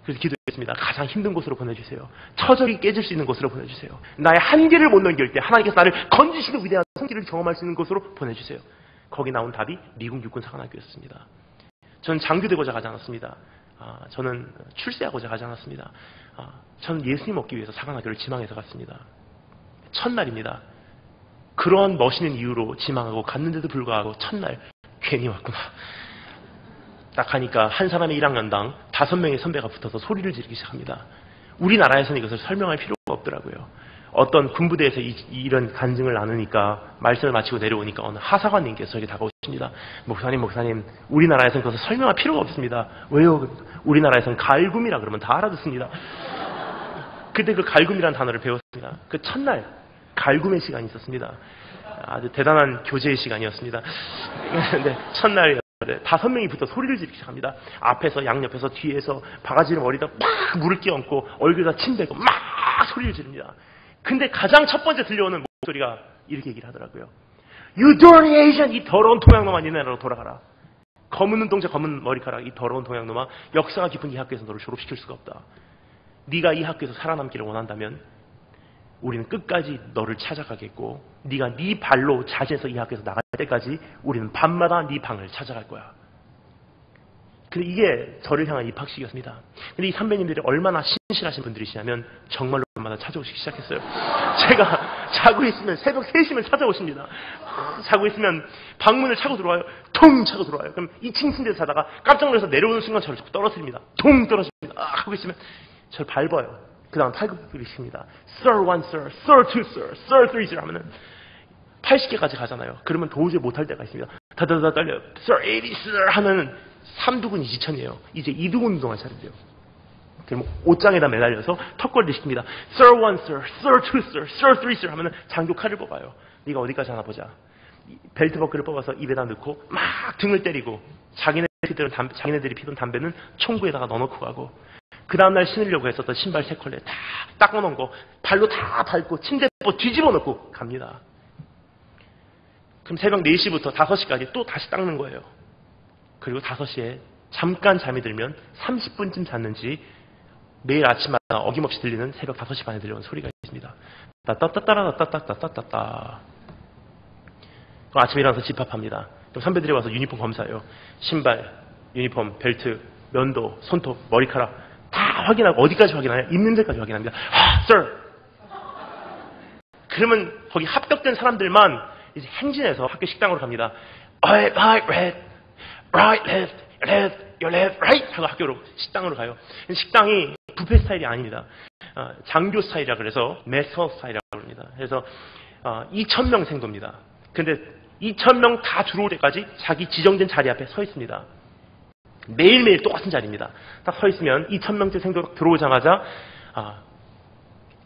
그래서 기도했습니다. 가장 힘든 곳으로 보내주세요. 처절히 깨질 수 있는 곳으로 보내주세요. 나의 한계를 못 넘길 때 하나님께서 나를 건지시는 위대한 성기를 경험할 수 있는 곳으로 보내주세요. 거기 나온 답이 미국 육군 사관학교였습니다. 저는 장교되고자 가지 않았습니다. 저는 출세하고자 가지 않았습니다. 저는 예수님 얻기 위해서 사관학교를 지망해서 갔습니다. 첫날입니다. 그러한 멋있는 이유로 지망하고 갔는데도 불구하고 첫날 괜히 왔구나. 딱 가니까 한 사람의 1학년당 5명의 선배가 붙어서 소리를 지르기 시작합니다. 우리나라에서는 이것을 설명할 필요가 없더라고요. 어떤 군부대에서 이런 간증을 나누니까 말씀을 마치고 내려오니까 어느 하사관님께서 저에게 다가오십니다. 목사님, 우리나라에서는 그것을 설명할 필요가 없습니다. 왜요? 우리나라에서는 갈굼이라 그러면 다 알아듣습니다. 그때 그 갈굼이라는 단어를 배웠습니다. 그 첫날 갈굼의 시간이 있었습니다. 아주 대단한 교제의 시간이었습니다. 근데 첫날 5명이 붙어 소리를 지르기 시작합니다. 앞에서, 양옆에서, 뒤에서 바가지를 머리에다 막 물을 끼얹고 얼굴에다 침 대고 막 소리를 지릅니다. 근데 가장 첫 번째 들려오는 목소리가 이렇게 얘기를 하더라고요. You dirty Asian! 이 더러운 동양놈아, 니네 나라로 돌아가라. 검은 눈동자, 검은 머리카락, 이 더러운 동양놈아, 역사가 깊은 이 학교에서 너를 졸업시킬 수가 없다. 네가 이 학교에서 살아남기를 원한다면 우리는 끝까지 너를 찾아가겠고, 네가 네 발로 자진해서 이 학교에서 나갈 때까지 우리는 밤마다 네 방을 찾아갈 거야. 근데 이게 저를 향한 입학식이었습니다. 근데 이 선배님들이 얼마나 신실하신 분들이시냐면 정말로 밤마다 찾아오시기 시작했어요. 제가 자고 있으면 새벽 3시면 찾아오십니다. 자고 있으면 방문을 차고 들어와요. 통 차고 들어와요. 그럼 2층 침대에서 자다가 깜짝 놀라서 내려오는 순간 저를 자꾸 떨어뜨립니다. 통 떨어집니다. 하고 있으면 저를 밟아요. 그 다음 팔굽혀펴기를 시킵니다. Sir 1, Sir, Sir 2, Sir, Sir 3, Sir 하면은 80개까지 가잖아요. 그러면 도저히 못할 때가 있습니다. 다다다 떨려요. Sir 80, Sir 하면은 3두근이 지천이에요. 이제 2두근 운동할 차례인데요. 그럼 옷장에다 매달려서 턱걸이를 시킵니다. Sir 1, Sir, Sir 2, Sir, Sir 3, Sir 하면은 장교 칼을 뽑아요. 네가 어디까지 하나 보자. 벨트 버클을 뽑아서 입에다 넣고 막 등을 때리고 자기네들이 피던 담배는 총구에다가 넣어놓고 가고 그 다음날 신으려고 했었던 신발 3컬레 다 닦아놓은 거 발로 다 밟고 침대포 뒤집어 놓고 갑니다. 그럼 새벽 4시부터 5시까지 또 다시 닦는 거예요. 그리고 5시에 잠깐 잠이 들면 30분쯤 잤는지 매일 아침마다 어김없이 들리는 새벽 5시 반에 들려오는 소리가 있습니다. 따따따따라따따따따따. 그럼 아침에 일어나서 집합합니다. 그럼 선배들이 와서 유니폼 검사해요. 신발, 유니폼, 벨트, 면도, 손톱, 머리카락 다 확인하고 어디까지 확인하냐? 입는 데까지 확인합니다. Sir! 그러면 거기 합격된 사람들만 이제 행진해서 학교 식당으로 갑니다. Right, right, left, your left, right 하고 학교로 식당으로 가요. 식당이 뷔페 스타일이 아닙니다. 장교 스타일이라 그래서 메서 스타일이라고 합니다. 그래서 2,000명 생도입니다. 근데 2,000명 다 들어올 때까지 자기 지정된 자리 앞에 서 있습니다. 매일매일 똑같은 자리입니다. 딱 서 있으면 2,000명째 생도 들어오자마자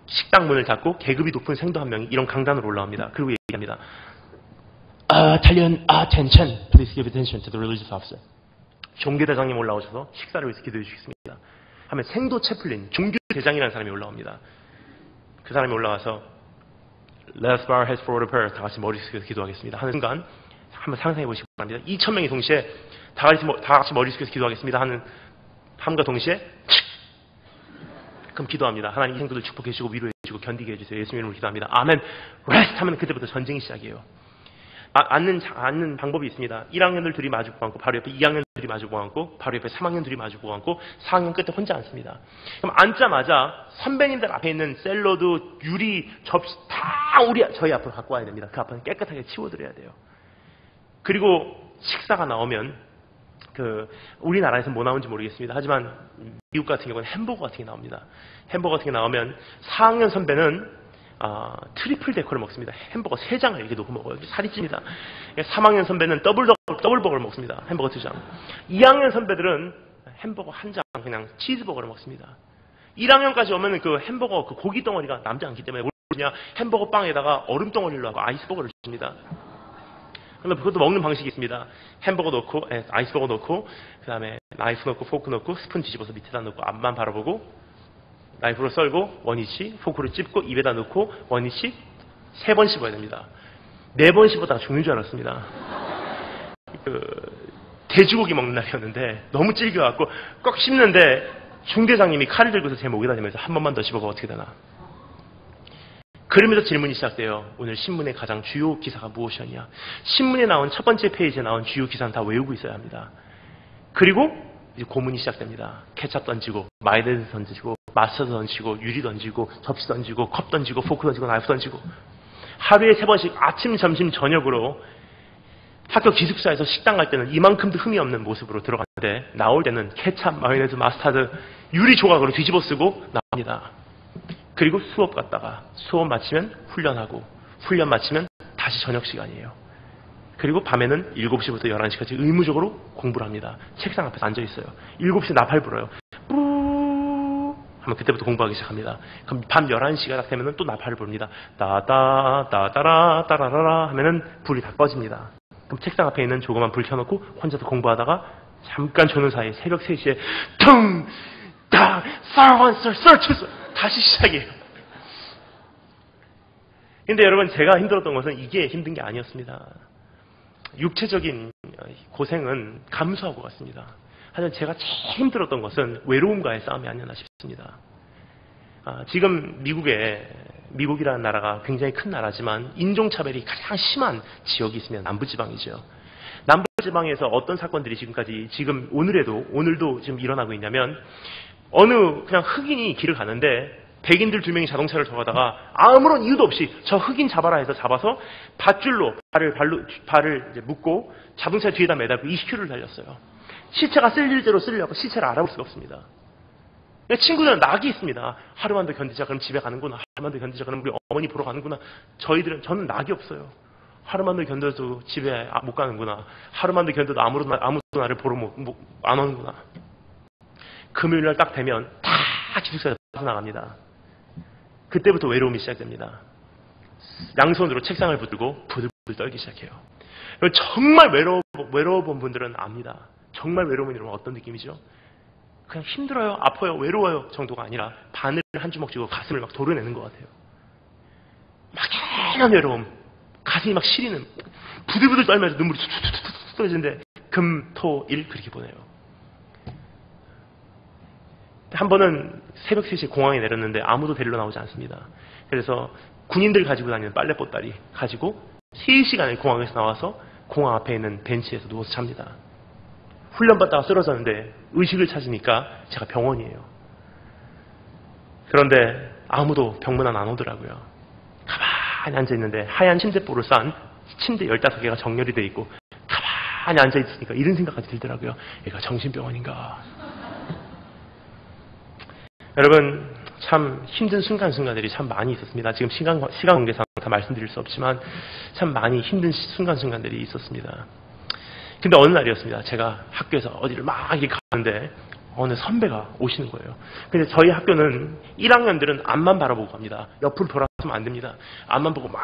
식당 문을 닫고 계급이 높은 생도 한 명이 이런 강단으로 올라옵니다. 그리고 얘기합니다. Italian attention. Please give attention to the religious officer. 종교대장님 올라오셔서 식사를 위해서 기도해 주시겠습니다. 하면 생도 채플린, 종교대장이라는 사람이 올라옵니다. 그 사람이 올라와서 Let's bow our heads for a prayer. 다 같이 머리 숙여서 기도하겠습니다. 하는 순간 한번 상상해 보시기 바랍니다. 2,000명이 동시에 다 같이 머리 숙여서 기도하겠습니다. 하는 함과 동시에 그럼 기도합니다. 하나님 이 생도들 축복해 주시고 위로해 주시고 견디게 해주세요. 예수님 이름으로 기도합니다. 아멘. 레스트 하면 그때부터 전쟁이 시작이에요. 앉는 방법이 있습니다. 1학년들 둘이 마주보고 앉고 바로 옆에 2학년들이 마주보고 앉고 바로 옆에 3학년들이 마주보고 앉고 4학년 끝에 혼자 앉습니다. 그럼 앉자마자 선배님들 앞에 있는 샐러드, 유리, 접시 다 저희 앞으로 갖고 와야 됩니다. 그 앞은 깨끗하게 치워드려야 돼요. 그리고 식사가 나오면 우리나라에서 뭐 나오는지 모르겠습니다. 하지만 미국 같은 경우는 햄버거 같은 게 나옵니다. 햄버거 같은 게 나오면 4학년 선배는 트리플 데커를 먹습니다. 햄버거 3장을 이렇게 놓고 먹어요. 살이 찝니다. 3학년 선배는 더블버거를 먹습니다. 햄버거 2장. 2학년 선배들은 햄버거 1장 그냥 치즈버거를 먹습니다. 1학년까지 오면 그 햄버거 그 고기 덩어리가 남지 않기 때문에 그냥 햄버거 빵에다가 얼음 덩어리로 하고 아이스버거를 줍니다. 그러면 그것도 먹는 방식이 있습니다. 햄버거 넣고 아이스버거 넣고 그 다음에 나이프 넣고 포크 넣고 스푼 뒤집어서 밑에다 넣고 앞만 바라보고 나이프로 썰고 원위치, 포크로 찝고 입에다 넣고 원위치 3번 씹어야 됩니다. 4번 씹었다가 죽는 줄 알았습니다. 돼지고기 먹는 날이었는데 너무 질겨갖고 꽉 씹는데 중대장님이 칼을 들고서 제 목에다 대면서 한 번만 더 씹어봐 어떻게 되나. 그러면서 질문이 시작돼요. 오늘 신문의 가장 주요 기사가 무엇이었냐. 신문에 나온 첫 번째 페이지에 나온 주요 기사는 다 외우고 있어야 합니다. 그리고 이제 고문이 시작됩니다. 케찹 던지고, 마요네즈 던지고, 마스터드 던지고, 유리 던지고, 접시 던지고, 컵 던지고, 포크 던지고, 나이프 던지고. 하루에 3번씩 아침, 점심, 저녁으로 학교 기숙사에서 식당 갈 때는 이만큼도 흠이 없는 모습으로 들어갔는데 나올 때는 케찹, 마요네즈, 마스타드, 유리 조각으로 뒤집어 쓰고 나옵니다. 그리고 수업 갔다가 수업 마치면 훈련하고 훈련 마치면 다시 저녁 시간이에요. 그리고 밤에는 7시부터 11시까지 의무적으로 공부를 합니다. 책상 앞에서 앉아있어요. 7시에 나팔 불어요. 뿌 하면 그때부터 공부하기 시작합니다. 그럼 밤 11시가 딱 되면 또 나팔을 부릅니다. 따다 따따라 따라라라 하면은 불이 다 꺼집니다. 그럼 책상 앞에 있는 조그만 불 켜놓고 혼자서 공부하다가 잠깐 조는 사이에 새벽 3시에 퉁! 딱! 썰! 다시 시작이에요. 근데 여러분 제가 힘들었던 것은 이게 힘든 게 아니었습니다. 육체적인 고생은 감수하고 갔습니다. 하지만 제가 제일 힘들었던 것은 외로움과의 싸움이 아니었나 싶습니다. 지금 미국이라는 나라가 굉장히 큰 나라지만 인종차별이 가장 심한 지역이 있으면 남부지방이죠. 남부지방에서 어떤 사건들이 지금 오늘도 지금 일어나고 있냐면 어느 그냥 흑인이 길을 가는데 백인들 2명이 자동차를 더 가다가 아무런 이유도 없이 저 흑인 잡아라 해서 잡아서 밧줄로 발을 이제 묶고 자동차 뒤에다 매달고 20km를 달렸어요. 시체가 쓸릴 대로 쓸려고 시체를 알아볼 수가 없습니다. 친구들은 낙이 있습니다. 하루만 더 견디자 그럼 집에 가는구나. 하루만 더 견디자 그럼 우리 어머니 보러 가는구나. 저는 낙이 없어요. 하루만 더 견뎌도 집에 못 가는구나. 하루만 더 견뎌도 아무도 나를 보러 안 오는구나. 금요일날 딱 되면 다 기숙사에서 빠져나갑니다. 그때부터 외로움이 시작됩니다. 양손으로 책상을 붙들고 부들부들 떨기 시작해요. 정말 외로워본 분들은 압니다. 정말 외로움이 이러면 어떤 느낌이죠? 그냥 힘들어요, 아파요, 외로워요 정도가 아니라 바늘을 한 주먹 쥐고 가슴을 막 도려내는 것 같아요. 막연한 외로움, 가슴이 막 시리는, 부들부들 떨면서 눈물이 툭툭툭툭 떨어지는데 금, 토, 일 그렇게 보내요. 한 번은 새벽 3시에 공항에 내렸는데 아무도 데리러 나오지 않습니다. 그래서 군인들 가지고 다니는 빨래 보따리 가지고 3시간을 공항에서 나와서 공항 앞에 있는 벤치에서 누워서 잡니다. 훈련받다가 쓰러졌는데 의식을 찾으니까 제가 병원이에요. 그런데 아무도 병문안 안 오더라고요. 가만히 앉아있는데 하얀 침대보를 싼 침대 15개가 정렬이 돼 있고 가만히 앉아있으니까 이런 생각까지 들더라고요. 얘가 정신병원인가. 여러분 참 힘든 순간순간들이 참 많이 있었습니다. 지금 시간 관계상 다 말씀드릴 수 없지만 참 많이 힘든 순간순간들이 있었습니다. 근데 어느 날이었습니다. 제가 학교에서 어디를 막 이렇게 가는데 어느 선배가 오시는 거예요. 근데 저희 학교는 1학년들은 앞만 바라보고 갑니다. 옆으로 돌아서면 안 됩니다. 앞만 보고 막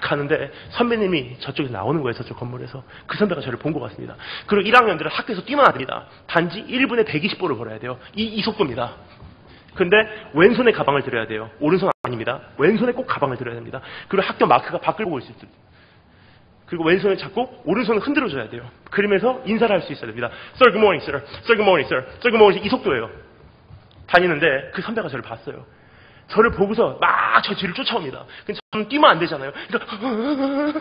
가는데 선배님이 저쪽에서 나오는 거예요. 저쪽 건물에서. 그 선배가 저를 본 것 같습니다. 그리고 1학년들은 학교에서 뛰면 안 됩니다. 단지 1분에 120보를 벌어야 돼요. 이 속도입니다. 근데 왼손에 가방을 들어야 돼요. 오른손 아닙니다. 왼손에 꼭 가방을 들어야 됩니다. 그리고 학교 마크가 밖을 보고 있을 때 그리고 왼손을 잡고 오른손을 흔들어줘야 돼요. 그러면서 인사를 할 수 있어야 됩니다. Sir, good morning, sir. Sir, good morning, sir. Sir, good morning. 이 속도예요. 다니는데 그 선배가 저를 봤어요. 저를 보고서 막 저 뒤를 쫓아옵니다. 근데 저는 뛰면 안 되잖아요. 그러니까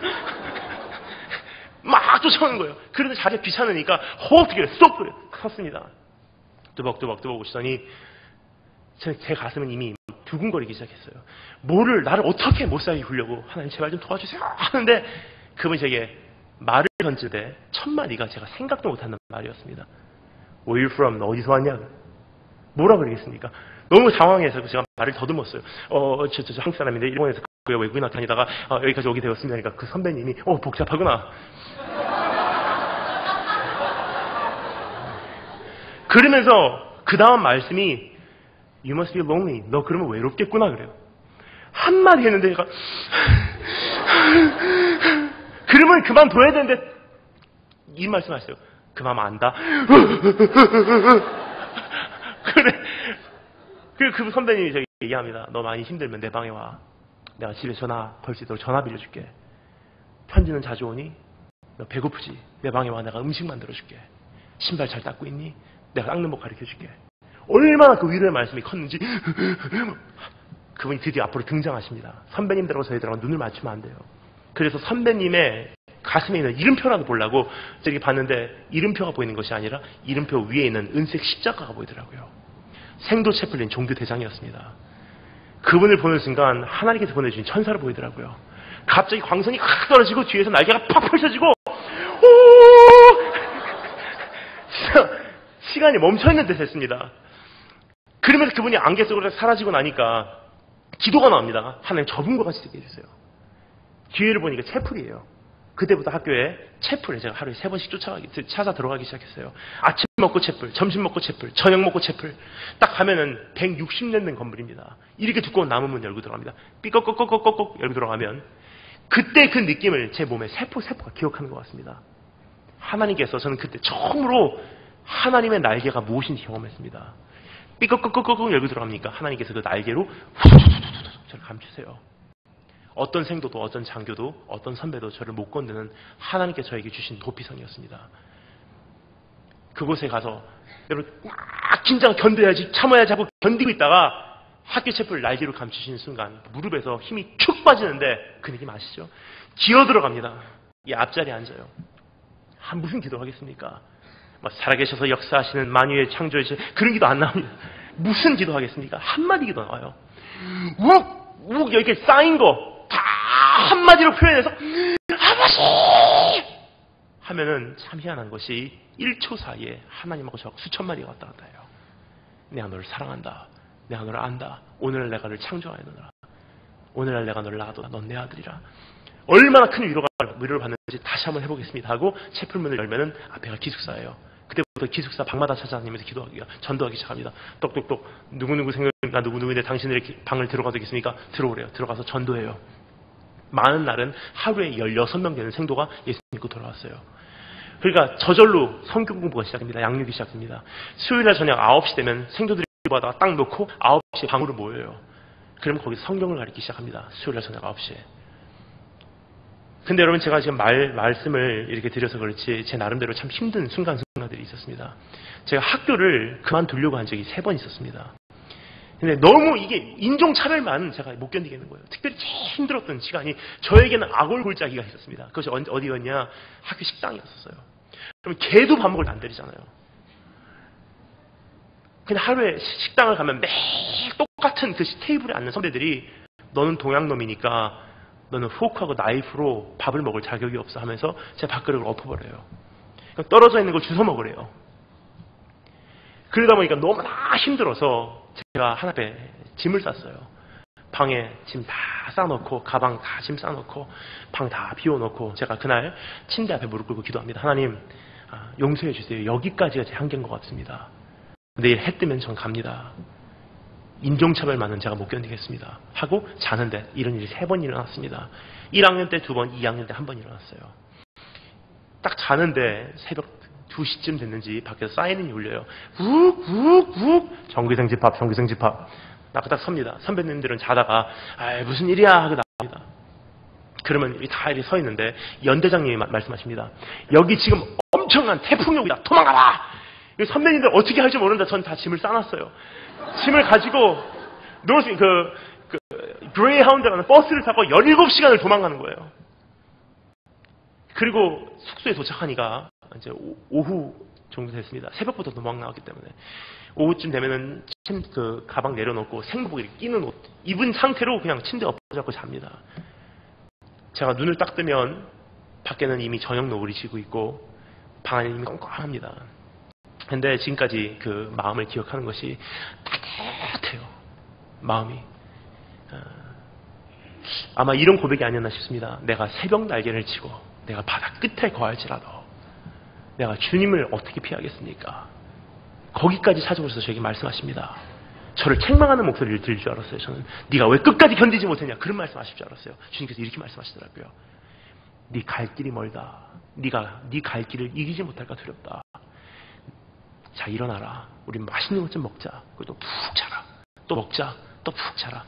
막 쫓아오는 거예요. 그런데 자리에 귀찮으니까 호흡기를 쏙 섰습니다. 뚜벅뚜벅 오시더니 제 가슴은 이미 두근거리기 시작했어요. 나를 어떻게 못 살게 굴려고 하나님 제발 좀 도와주세요 하는데 그분이 제게 말을 던질 때 첫 마디가 제가 생각도 못하는 말이었습니다. Where are you from? 너 어디서 왔냐? 뭐라 그러겠습니까? 너무 당황해서 제가 말을 더듬었어요. 저 한국 사람인데 일본에서 외국인 다니다가 여기까지 오게 되었습니다. 그러니까 그 선배님이 복잡하구나. 그러면서 그 다음 말씀이 You must be lonely. 너 그러면 외롭겠구나 그래요. 한마디 했는데 얘가 그러면 그만둬야 되는데 이 말씀하세요. 그 마음 안다. 그래. 그 선배님이 저기 얘기합니다. 너 많이 힘들면 내 방에 와. 내가 집에 전화 걸 수 있도록 전화 빌려줄게. 편지는 자주 오니? 너 배고프지? 내 방에 와. 내가 음식 만들어줄게. 신발 잘 닦고 있니? 내가 닦는 법 가르쳐줄게. 얼마나 그 위로의 말씀이 컸는지 그분이 드디어 앞으로 등장하십니다. 선배님들하고 저희들하고 눈을 맞추면 안 돼요. 그래서 선배님의 가슴에 있는 이름표라도 보려고 저기 봤는데 이름표가 보이는 것이 아니라 이름표 위에 있는 은색 십자가가 보이더라고요. 생도 채플린 종교 대장이었습니다. 그분을 보는 순간 하나님께서 보내주신 천사를 보이더라고요. 갑자기 광선이 확 떨어지고 뒤에서 날개가 팍 펼쳐지고 오! 시간이 멈춰있는 듯 했습니다. 그러면서 그분이 안개 속으로 사라지고 나니까 기도가 나옵니다. 하나님 저분과 같이 되게 해주세요. 기회를 보니까 채플이에요. 그때부터 학교에 채플에 제가 하루에 3번씩 찾아 들어가기 시작했어요. 아침 먹고 채플, 점심 먹고 채플, 저녁 먹고 채플. 딱 가면은 160년 된 건물입니다. 이렇게 두꺼운 나무문 열고 들어갑니다. 삐걱꺽꺽꺽꺽 열고 들어가면 그때 그 느낌을 제 몸에 세포가 기억하는 것 같습니다. 하나님께서 저는 그때 처음으로 하나님의 날개가 무엇인지 경험했습니다. 삐걱꺽꺽꺽 열고 들어갑니까? 하나님께서 그 날개로 후두두두두두 저를 감추세요. 어떤 생도도 어떤 장교도 어떤 선배도 저를 못 건드는 하나님께 저에게 주신 도피성이었습니다. 그곳에 가서 여러분 막 긴장 견뎌야지 참아야지 하고 견디고 있다가 학교 채플 날개로 감추시는 순간 무릎에서 힘이 축 빠지는데 그 느낌 아시죠? 기어 들어갑니다. 이 앞자리에 앉아요. 무슨 기도하겠습니까? 살아계셔서 역사하시는 만유의 창조주신 그런 기도 안 나옵니다. 무슨 기도하겠습니까? 한마디 기도 나와요. 욱 이렇게 쌓인 거 다 한마디로 표현해서 아버지 하면은 참 희한한 것이 1초 사이에 하나님하고 저 수천 마리가 왔다 갔다 해요. 내가 너를 사랑한다. 내가 너를 안다. 오늘날 내가 너를 창조하였노라. 오늘날 내가 너를 낳아도 넌 내 아들이라. 얼마나 큰 위로를 받는지 다시 한번 해보겠습니다 하고 채플문을 열면은 앞에가 기숙사예요. 그때부터 기숙사 방마다 찾아다니면서 기도하기가 전도하기 시작합니다. 똑똑똑 누구누구 생각나 누구누구인데 당신들의 방을 들어가도 되겠습니까? 들어오래요. 들어가서 전도해요. 많은 날은 하루에 16명 되는 생도가 예수 믿고 돌아왔어요. 그러니까 저절로 성경 공부가 시작됩니다. 양육이 시작됩니다. 수요일날 저녁 9시 되면 생도들이 기도하다가 딱 놓고 9시에 방으로 모여요. 그러면 거기서 성경을 가르치기 시작합니다. 수요일날 저녁 9시에. 근데 여러분 제가 지금 말씀을 이렇게 드려서 그렇지 제 나름대로 참 힘든 순간들이 있었습니다. 제가 학교를 그만두려고 한 적이 3번 있었습니다. 근데 너무 이게 인종차별만 제가 못 견디겠는 거예요. 특별히 제일 힘들었던 시간이 저에게는 악월골짜기가 있었습니다. 그것이 어디였냐? 학교 식당이었어요. 그럼 걔도 밥 먹을 때 안 때리잖아요. 근데 하루에 식당을 가면 매일 똑같은 그 테이블에 앉는 선배들이 너는 동양놈이니까 너는 포크하고 나이프로 밥을 먹을 자격이 없어 하면서 제 밥그릇을 엎어버려요. 떨어져 있는 걸 주워 먹으래요. 그러다 보니까 너무나 힘들어서 제가 하나에 짐을 쌌어요. 방에 짐 다 싸놓고 가방 다 짐 싸놓고 방 다 비워놓고 제가 그날 침대 앞에 무릎 꿇고 기도합니다. 하나님 용서해 주세요. 여기까지가 제 한계인 것 같습니다. 내일 해 뜨면 전 갑니다. 인종차별만은 제가 못 견디겠습니다. 하고 자는데 이런 일이 3번 일어났습니다. 1학년 때 2번, 2학년 때 1번 일어났어요. 딱 자는데 새벽 2시쯤 됐는지 밖에서 사이렌이 울려요. 욱욱욱 정규생 집합 정규생 집합. 딱 섭니다. 선배님들은 자다가 무슨 일이야 하고 나옵니다. 그러면 다 이렇게 서 있는데 연대장님이 말씀하십니다. 여기 지금 엄청난 태풍이 오기다. 도망가라. 선배님들 어떻게 할지 모른다. 전 다 짐을 싸놨어요. 짐을 가지고 노스 그 그레이하운드라는 버스를 타고 17시간을 도망가는 거예요. 그리고 숙소에 도착하니까 이제 오후 정도 됐습니다. 새벽부터 도망 나왔기 때문에 오후쯤 되면은 그 가방 내려놓고 생복을 끼는 옷 입은 상태로 그냥 침대에 엎어잡고 잡니다. 제가 눈을 딱 뜨면 밖에는 이미 저녁 노을이 지고 있고 방 안에 이미 깜깜합니다. 근데 지금까지 그 마음을 기억하는 것이 따뜻해요. 마음이. 아마 이런 고백이 아니었나 싶습니다. 내가 새벽 날개를 치고 내가 바다 끝에 거할지라도 내가 주님을 어떻게 피하겠습니까? 거기까지 찾아오셔서 저에게 말씀하십니다. 저를 책망하는 목소리를 들을 줄 알았어요. 저는 네가 왜 끝까지 견디지 못했냐 그런 말씀하실 줄 알았어요. 주님께서 이렇게 말씀하시더라고요. 네 갈 길이 멀다. 네가 네 갈 길을 이기지 못할까 두렵다. 자 일어나라. 우리 맛있는 것 좀 먹자. 그리고 또 푹 자라. 또 먹자. 또 푹 자라.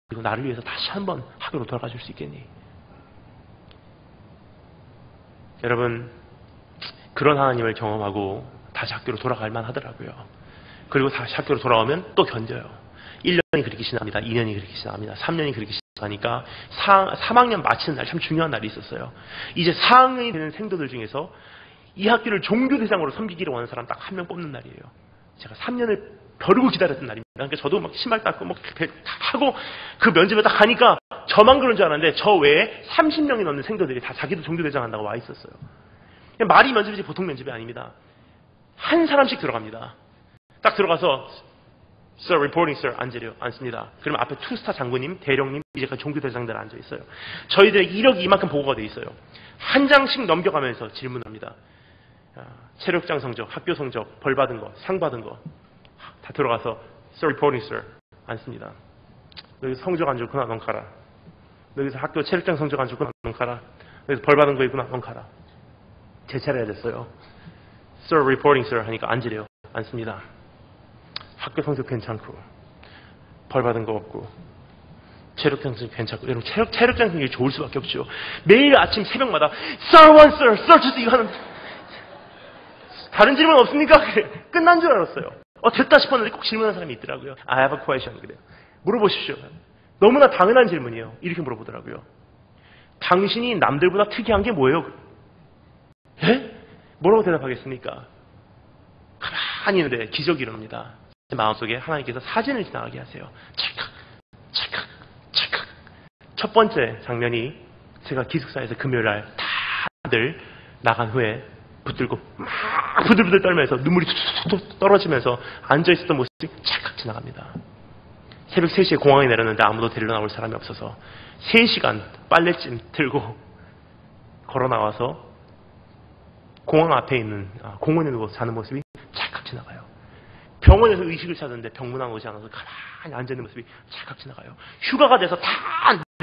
그리고 나를 위해서 다시 한번 학교로 돌아가 줄 수 있겠니? 여러분 그런 하나님을 경험하고 다시 학교로 돌아갈 만하더라고요. 그리고 다시 학교로 돌아오면 또 견뎌요. 1년이 그렇게 지납니다. 2년이 그렇게 지납니다. 3년이 그렇게 하니까 3학년 마치는 날 참 중요한 날이 있었어요. 이제 4학년이 되는 생도들 중에서 이 학교를 종교대장으로 섬기기로 하는 사람 딱 한 명 뽑는 날이에요. 제가 3년을 벼르고 기다렸던 날입니다. 그러니까 저도 막 신발 닦고 막 하고 그 면접에 딱 가니까 저만 그런 줄 알았는데 저 외에 30명이 넘는 생도들이 다 자기도 종교대장 한다고 와 있었어요. 그냥 말이 면접이지 보통 면접이 아닙니다. 한 사람씩 들어갑니다. 딱 들어가서 Sir, reporting, sir. 앉습니다. 그러면 앞에 투스타 장군님, 대령님, 이제까지 종교대장들 앉아 있어요. 저희들의 이력이 이만큼 보고가 돼 있어요. 한 장씩 넘겨가면서 질문합니다. 체력장 성적, 학교 성적, 벌 받은 거, 상 받은 거. 다 들어가서 Sir, reporting, sir. 앉습니다. 여기서 성적 안 좋구나, 넌 가라. 여기서 학교 체력장 성적 안 좋구나, 넌 가라. 여기서 벌 받은 거 있구나, 넌 가라. 제 차례가 됐어요. Sir, reporting, sir. 하니까 앉으래요. 앉습니다. 학교 성적 괜찮고 벌 받은 거 없고 체력장 성적 괜찮고 여러분 체력장 성적이 좋을 수밖에 없죠. 매일 아침 새벽마다 Sir one sir, Sir two 이거 하는 다른 질문 없습니까? 끝난 줄 알았어요. 됐다 싶었는데 꼭 질문하는 사람이 있더라고요. I have a question. 그래요. 물어보십시오. 너무나 당연한 질문이에요. 이렇게 물어보더라고요. 당신이 남들보다 특이한 게 뭐예요? 예? 뭐라고 대답하겠습니까? 가만히 있는데 기적이 일어납니다. 제 마음속에 하나님께서 사진을 지나가게 하세요. 찰칵, 찰칵, 찰칵. 첫 번째 장면이 제가 기숙사에서 금요일날 다들 나간 후에 붙들고 막 부들부들 떨면서 눈물이 툭툭툭 떨어지면서 앉아있었던 모습이 찰칵 지나갑니다. 새벽 3시에 공항에 내렸는데 아무도 데리러 나올 사람이 없어서 3시간 빨래짐 들고 걸어 나와서 공항 앞에 있는 공원에 누워서 자는 모습이 찰칵 지나가요. 병원에서 의식을 찾았는데 병문안 오지 않아서 가만히 앉아있는 모습이 찰칵 지나가요. 휴가가 돼서 다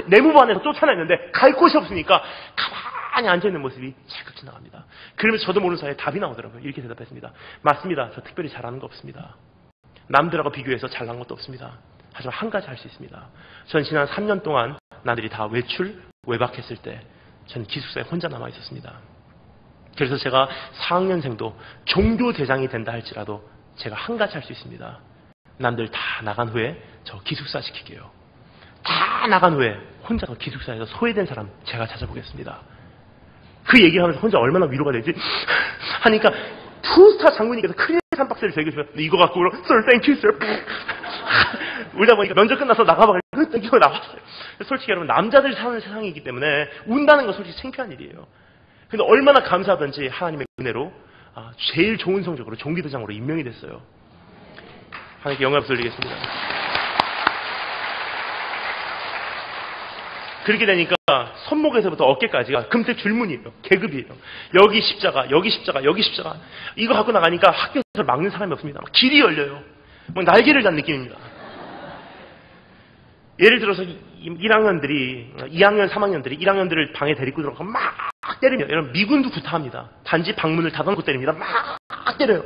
내무부 안에서 쫓아냈는데 갈 곳이 없으니까 가만히 앉아있는 모습이 찰칵 지나갑니다. 그러면서 저도 모르는 사이에 답이 나오더라고요. 이렇게 대답했습니다. 맞습니다. 저 특별히 잘하는 거 없습니다. 남들하고 비교해서 잘난 것도 없습니다. 하지만 한 가지 할 수 있습니다. 전 지난 3년 동안 나들이 다 외박했을 때 저는 기숙사에 혼자 남아 있었습니다. 그래서 제가 4학년생도 종교대장이 된다 할지라도 제가 한 가지 할 수 있습니다. 남들 다 나간 후에 저 기숙사 시킬게요. 다 나간 후에 혼자 기숙사에서 소외된 사람 제가 찾아보겠습니다. 그 얘기하면서 혼자 얼마나 위로가 되지? 하니까 투스타 장군님께서 크리스 한 박스를 저에게 주셨는데 이거 갖고 울어. Sir, thank you, sir. 울다 보니까 면접 끝나서 나가봐. 이거 나왔어요. 솔직히 여러분 남자들 사는 세상이기 때문에 운다는 건 솔직히 창피한 일이에요. 근데 얼마나 감사하던지 하나님의 은혜로 제일 좋은 성적으로 종교대장으로 임명이 됐어요. 하나님께 영광 돌리겠습니다. 그렇게 되니까 손목에서부터 어깨까지가 금색 줄무늬예요. 계급이에요. 여기 십자가, 여기 십자가, 여기 십자가. 이거 갖고 나가니까 학교에서 막는 사람이 없습니다. 막 길이 열려요. 막 날개를 단 느낌입니다. 예를 들어서 1학년들이 2학년, 3학년들이 1학년들을 방에 데리고 들어가서 막 때리면 여러분 미군도 구타합니다. 단지 방문을 닫아놓고 때립니다. 막 때려요.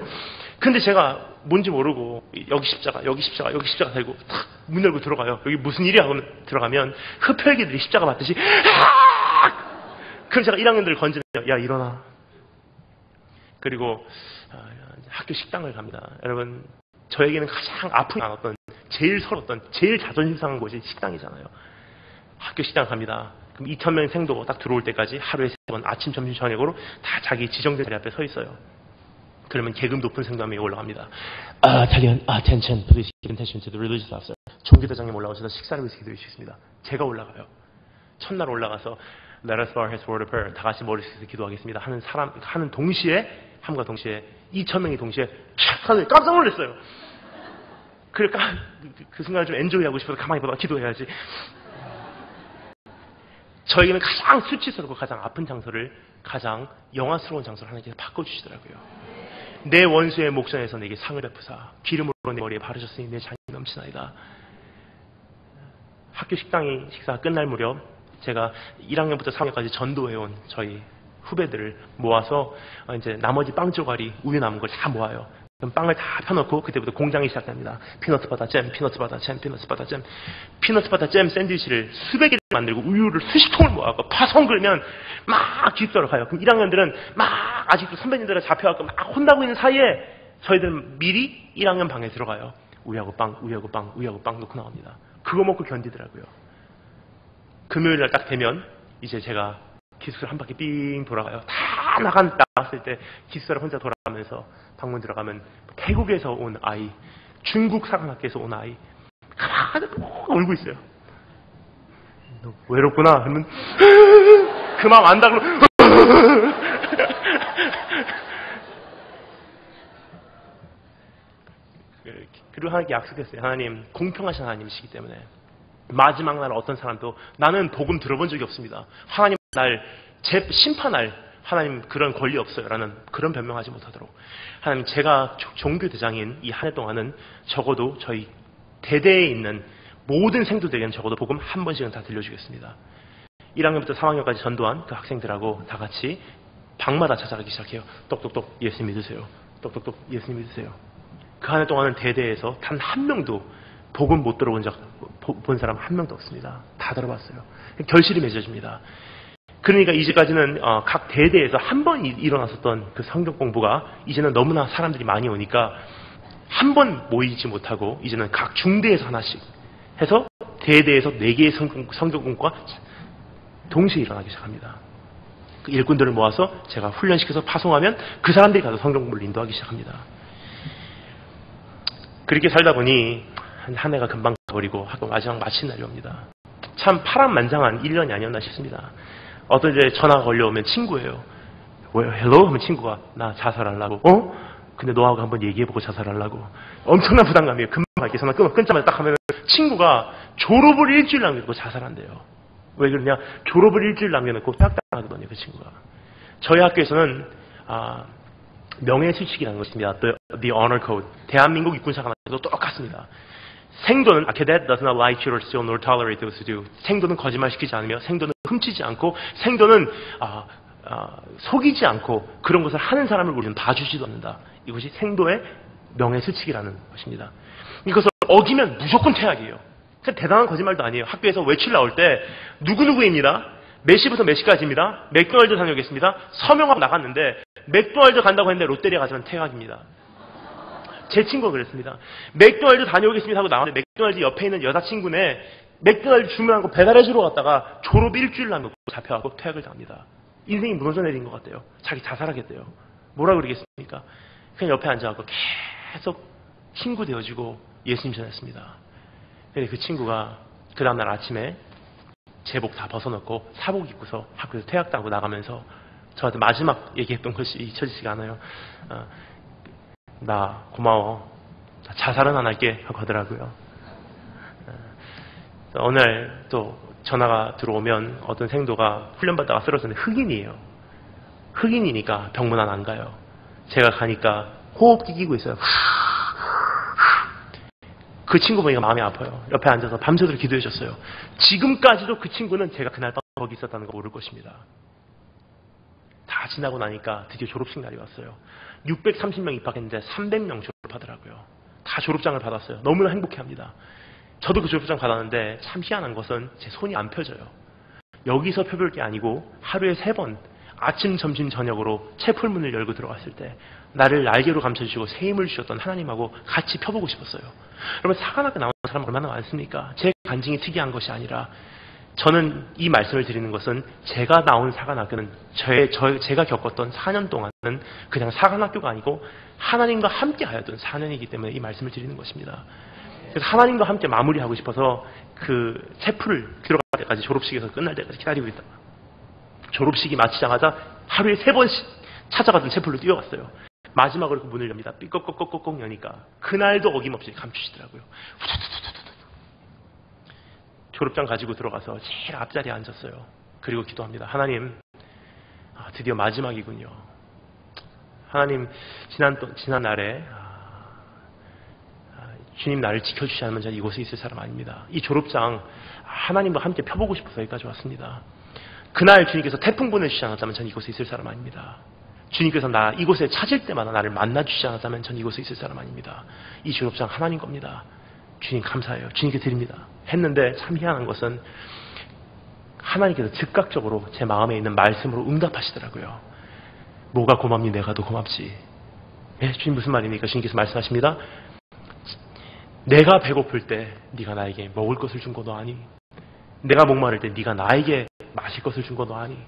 근데 제가 뭔지 모르고 여기 십자가, 여기 십자가, 여기 십자가 달고 탁 문 열고 들어가요. 여기 무슨 일이야 하고 들어가면 흡혈귀들이 십자가 받듯이 그럼 제가 1학년들을 건지면 야 일어나. 그리고 학교 식당을 갑니다. 여러분 저에게는 가장 아픔이 많았던 제일 서러웠던 제일 자존심 상한 곳이 식당이잖아요. 학교 식당 갑니다. 그럼 2,000명 생도 딱 들어올 때까지 하루에 3번 아침, 점심, 저녁으로 다 자기 지정된 자리 앞에 서 있어요. 그러면 계급 높은 생도 한 명이 올라갑니다. Italian, attention, please give attention to the religious officer. 종교대장님 올라오셔서 식사를 위해서 기도해 주셨습니다. 제가 올라가요. 첫날 올라가서 Let us bow his word of prayer. 다 같이 머리 숙여서 기도하겠습니다. 하는 동시에 함과 동시에 2,000명이 동시에 촥 깜짝 놀랐어요. 그러니까 그 순간을 좀 엔조이하고 싶어서 가만히 보다가 기도해야지. 저에게는 가장 수치스럽고 가장 아픈 장소를 가장 영화스러운 장소를 하나님께서 바꿔주시더라고요. 내 원수의 목전에서 내게 상을 베푸사 기름으로 내 머리에 바르셨으니 내 장이 넘치나이다. 학교 식사가 끝날 무렵 제가 1학년부터 3학년까지 전도해온 저희 후배들을 모아서 이제 나머지 빵 조각이 우유 남은 걸 다 모아요. 그럼 빵을 다 펴놓고 그때부터 공장이 시작됩니다. 피너트 바다 잼, 피너트 바다 잼, 피너트 바다 잼. 피너트 바다 잼 샌드위치를 수백 개를 만들고 우유를 수십 통을 모아서 파송 그러면 막 기숙사로 가요. 그럼 1학년들은 막 아직도 선배님들에 잡혀갖고 막 혼나고 있는 사이에 저희들은 미리 1학년 방에 들어가요. 우유하고 빵, 우유하고 빵, 우유하고 빵 넣고 나옵니다. 그거 먹고 견디더라고요. 금요일 날 딱 되면 이제 제가 기숙사 한 바퀴 삥 돌아가요. 다 나갔을 때 기숙사를 혼자 돌아가면서 방문 들어가면 태국에서 온 아이, 중국 사관학교에서 온 아이 가만히 울고 있어요. 너 외롭구나 하면 그 마음 안다 그러면 그리고 하나님께 약속했어요. 하나님 공평하신 하나님이시기 때문에 마지막 날 어떤 사람도 나는 복음 들어본 적이 없습니다. 하나님 날 심판할 하나님 그런 권리 없어요 라는 그런 변명하지 못하도록 하나님 제가 종교 대장인 이 한 해 동안은 적어도 저희 대대에 있는 모든 생도들에게는 적어도 복음 한 번씩은 다 들려주겠습니다. 1학년부터 3학년까지 전도한 그 학생들하고 다 같이 방마다 찾아가기 시작해요. 똑똑똑 예수 믿으세요. 똑똑똑 예수 믿으세요. 그 한 해 동안은 대대에서 단 한 명도 복음 못 들어본 본 사람 한 명도 없습니다. 다 들어봤어요. 결실이 맺어집니다. 그러니까 이제까지는 각 대대에서 한 번 일어났었던 그 성경 공부가 이제는 너무나 사람들이 많이 오니까 한 번 모이지 못하고 이제는 각 중대에서 하나씩 해서 대대에서 4개의 성경 공부가 동시에 일어나기 시작합니다. 그 일꾼들을 모아서 제가 훈련시켜서 파송하면 그 사람들이 가서 성경 공부를 인도하기 시작합니다. 그렇게 살다 보니 한 해가 금방 가버리고 학교 마지막 마친 날이 옵니다. 참 파란만장한 1년이 아니었나 싶습니다. 어떤 이제 전화가 걸려오면 친구예요. 헬로? 하면 친구가 나 자살하려고. 근데 너하고 한번 얘기해보고 자살하려고. 엄청난 부담감이에요. 금방 이렇게 전화 끊자마자 딱 하면 친구가 졸업을 일주일 남겨놓고 자살한대요. 왜 그러냐? 졸업을 일주일 남겨놓고 퇴학당하거든요. 그 친구가. 저희 학교에서는 명예수칙이라는 것이 있습니다. The Honor Code. 대한민국 육군사관학교도 똑같습니다. 생도는 Cadet does not lie, cheat or steal nor tolerate those who do. 생도는 거짓말시키지 않으며 생도는 훔치지 않고 생도는 속이지 않고 그런 것을 하는 사람을 우리는 봐주지도 않는다. 이것이 생도의 명예수칙이라는 것입니다. 이것을 어기면 무조건 퇴학이에요. 대단한 거짓말도 아니에요. 학교에서 외출 나올 때 누구누구입니다. 몇 시부터 몇 시까지입니다. 맥도날드 다녀오겠습니다. 서명하고 나갔는데 맥도날드 간다고 했는데 롯데리아 가자면 퇴학입니다. 제 친구가 그랬습니다. 맥도날드 다녀오겠습니다 하고 나왔는데 맥도날드 옆에 있는 여자친구네 맥도날드 주문한 거 배달해주러 갔다가 졸업 일주일 남고 잡혀가고 퇴학을 당합니다. 인생이 무너져 내린 것 같대요. 자기 자살하겠대요. 뭐라 그러겠습니까? 그냥 옆에 앉아갖고 계속 친구 되어주고 예수님 전했습니다. 근데 그 친구가 그 다음날 아침에 제복 다 벗어놓고 사복 입고서 학교에서 퇴학당하고 나가면서 저한테 마지막 얘기했던 것이 잊혀지지가 않아요. 나 고마워. 나 자살은 안 할게 하고 하더라고요. 오늘 또 전화가 들어오면 어떤 생도가 훈련받다가 쓰러졌는데 흑인이에요. 흑인이니까 병문안 안 가요. 제가 가니까 호흡기 끼고 있어요. 그 친구 보니까 마음이 아파요. 옆에 앉아서 밤새도록 기도해 줬어요. 지금까지도 그 친구는 제가 그날 밤 거기 있었다는 거 모를 것입니다. 다 지나고 나니까 드디어 졸업식 날이 왔어요. 630명 입학했는데 300명 졸업하더라고요. 다 졸업장을 받았어요. 너무나 행복해합니다. 저도 그 졸업장 받았는데 참 희한한 것은 제 손이 안 펴져요. 여기서 펴볼 게 아니고 하루에 3번 아침, 점심, 저녁으로 채플문을 열고 들어갔을 때 나를 날개로 감춰주시고 새 힘을 주셨던 하나님하고 같이 펴보고 싶었어요. 여러분 사관학교 나오는 사람 얼마나 많습니까? 제 간증이 특이한 것이 아니라 저는 이 말씀을 드리는 것은 제가 나온 사관학교는 제가 겪었던 4년 동안은 그냥 사관학교가 아니고 하나님과 함께 하였던 4년이기 때문에 이 말씀을 드리는 것입니다. 그래서 하나님과 함께 마무리하고 싶어서 그 채플을 들어갈 때까지 졸업식에서 끝날 때까지 기다리고 있다. 졸업식이 마치자마자 하루에 3번씩 찾아가던 채플로 뛰어갔어요. 마지막으로 그 문을 엽니다. 삐걱꺽꺽꺽꺽 여니까 그날도 어김없이 감추시더라고요. 졸업장 가지고 들어가서 제일 앞자리에 앉았어요. 그리고 기도합니다. 하나님, 드디어 마지막이군요. 하나님, 지난 날에 주님 나를 지켜주시 않으면 저는 이곳에 있을 사람 아닙니다. 이 졸업장 하나님과 함께 펴보고 싶어서 여기까지 왔습니다. 그날 주님께서 태풍 보내주시지 않았다면 저는 이곳에 있을 사람 아닙니다. 주님께서 나 이곳에 찾을 때마다 나를 만나주시지 않았다면 저는 이곳에 있을 사람 아닙니다. 이 졸업장 하나님 겁니다. 주님 감사해요. 주님께 드립니다. 했는데 참 희한한 것은 하나님께서 즉각적으로 제 마음에 있는 말씀으로 응답하시더라고요. 뭐가 고맙니? 내가 더 고맙지. 예, 주님 무슨 말입니까? 주님께서 말씀하십니다. 내가 배고플 때 네가 나에게 먹을 것을 준 거 너 아니? 내가 목마를 때 네가 나에게 마실 것을 준 거 너 아니?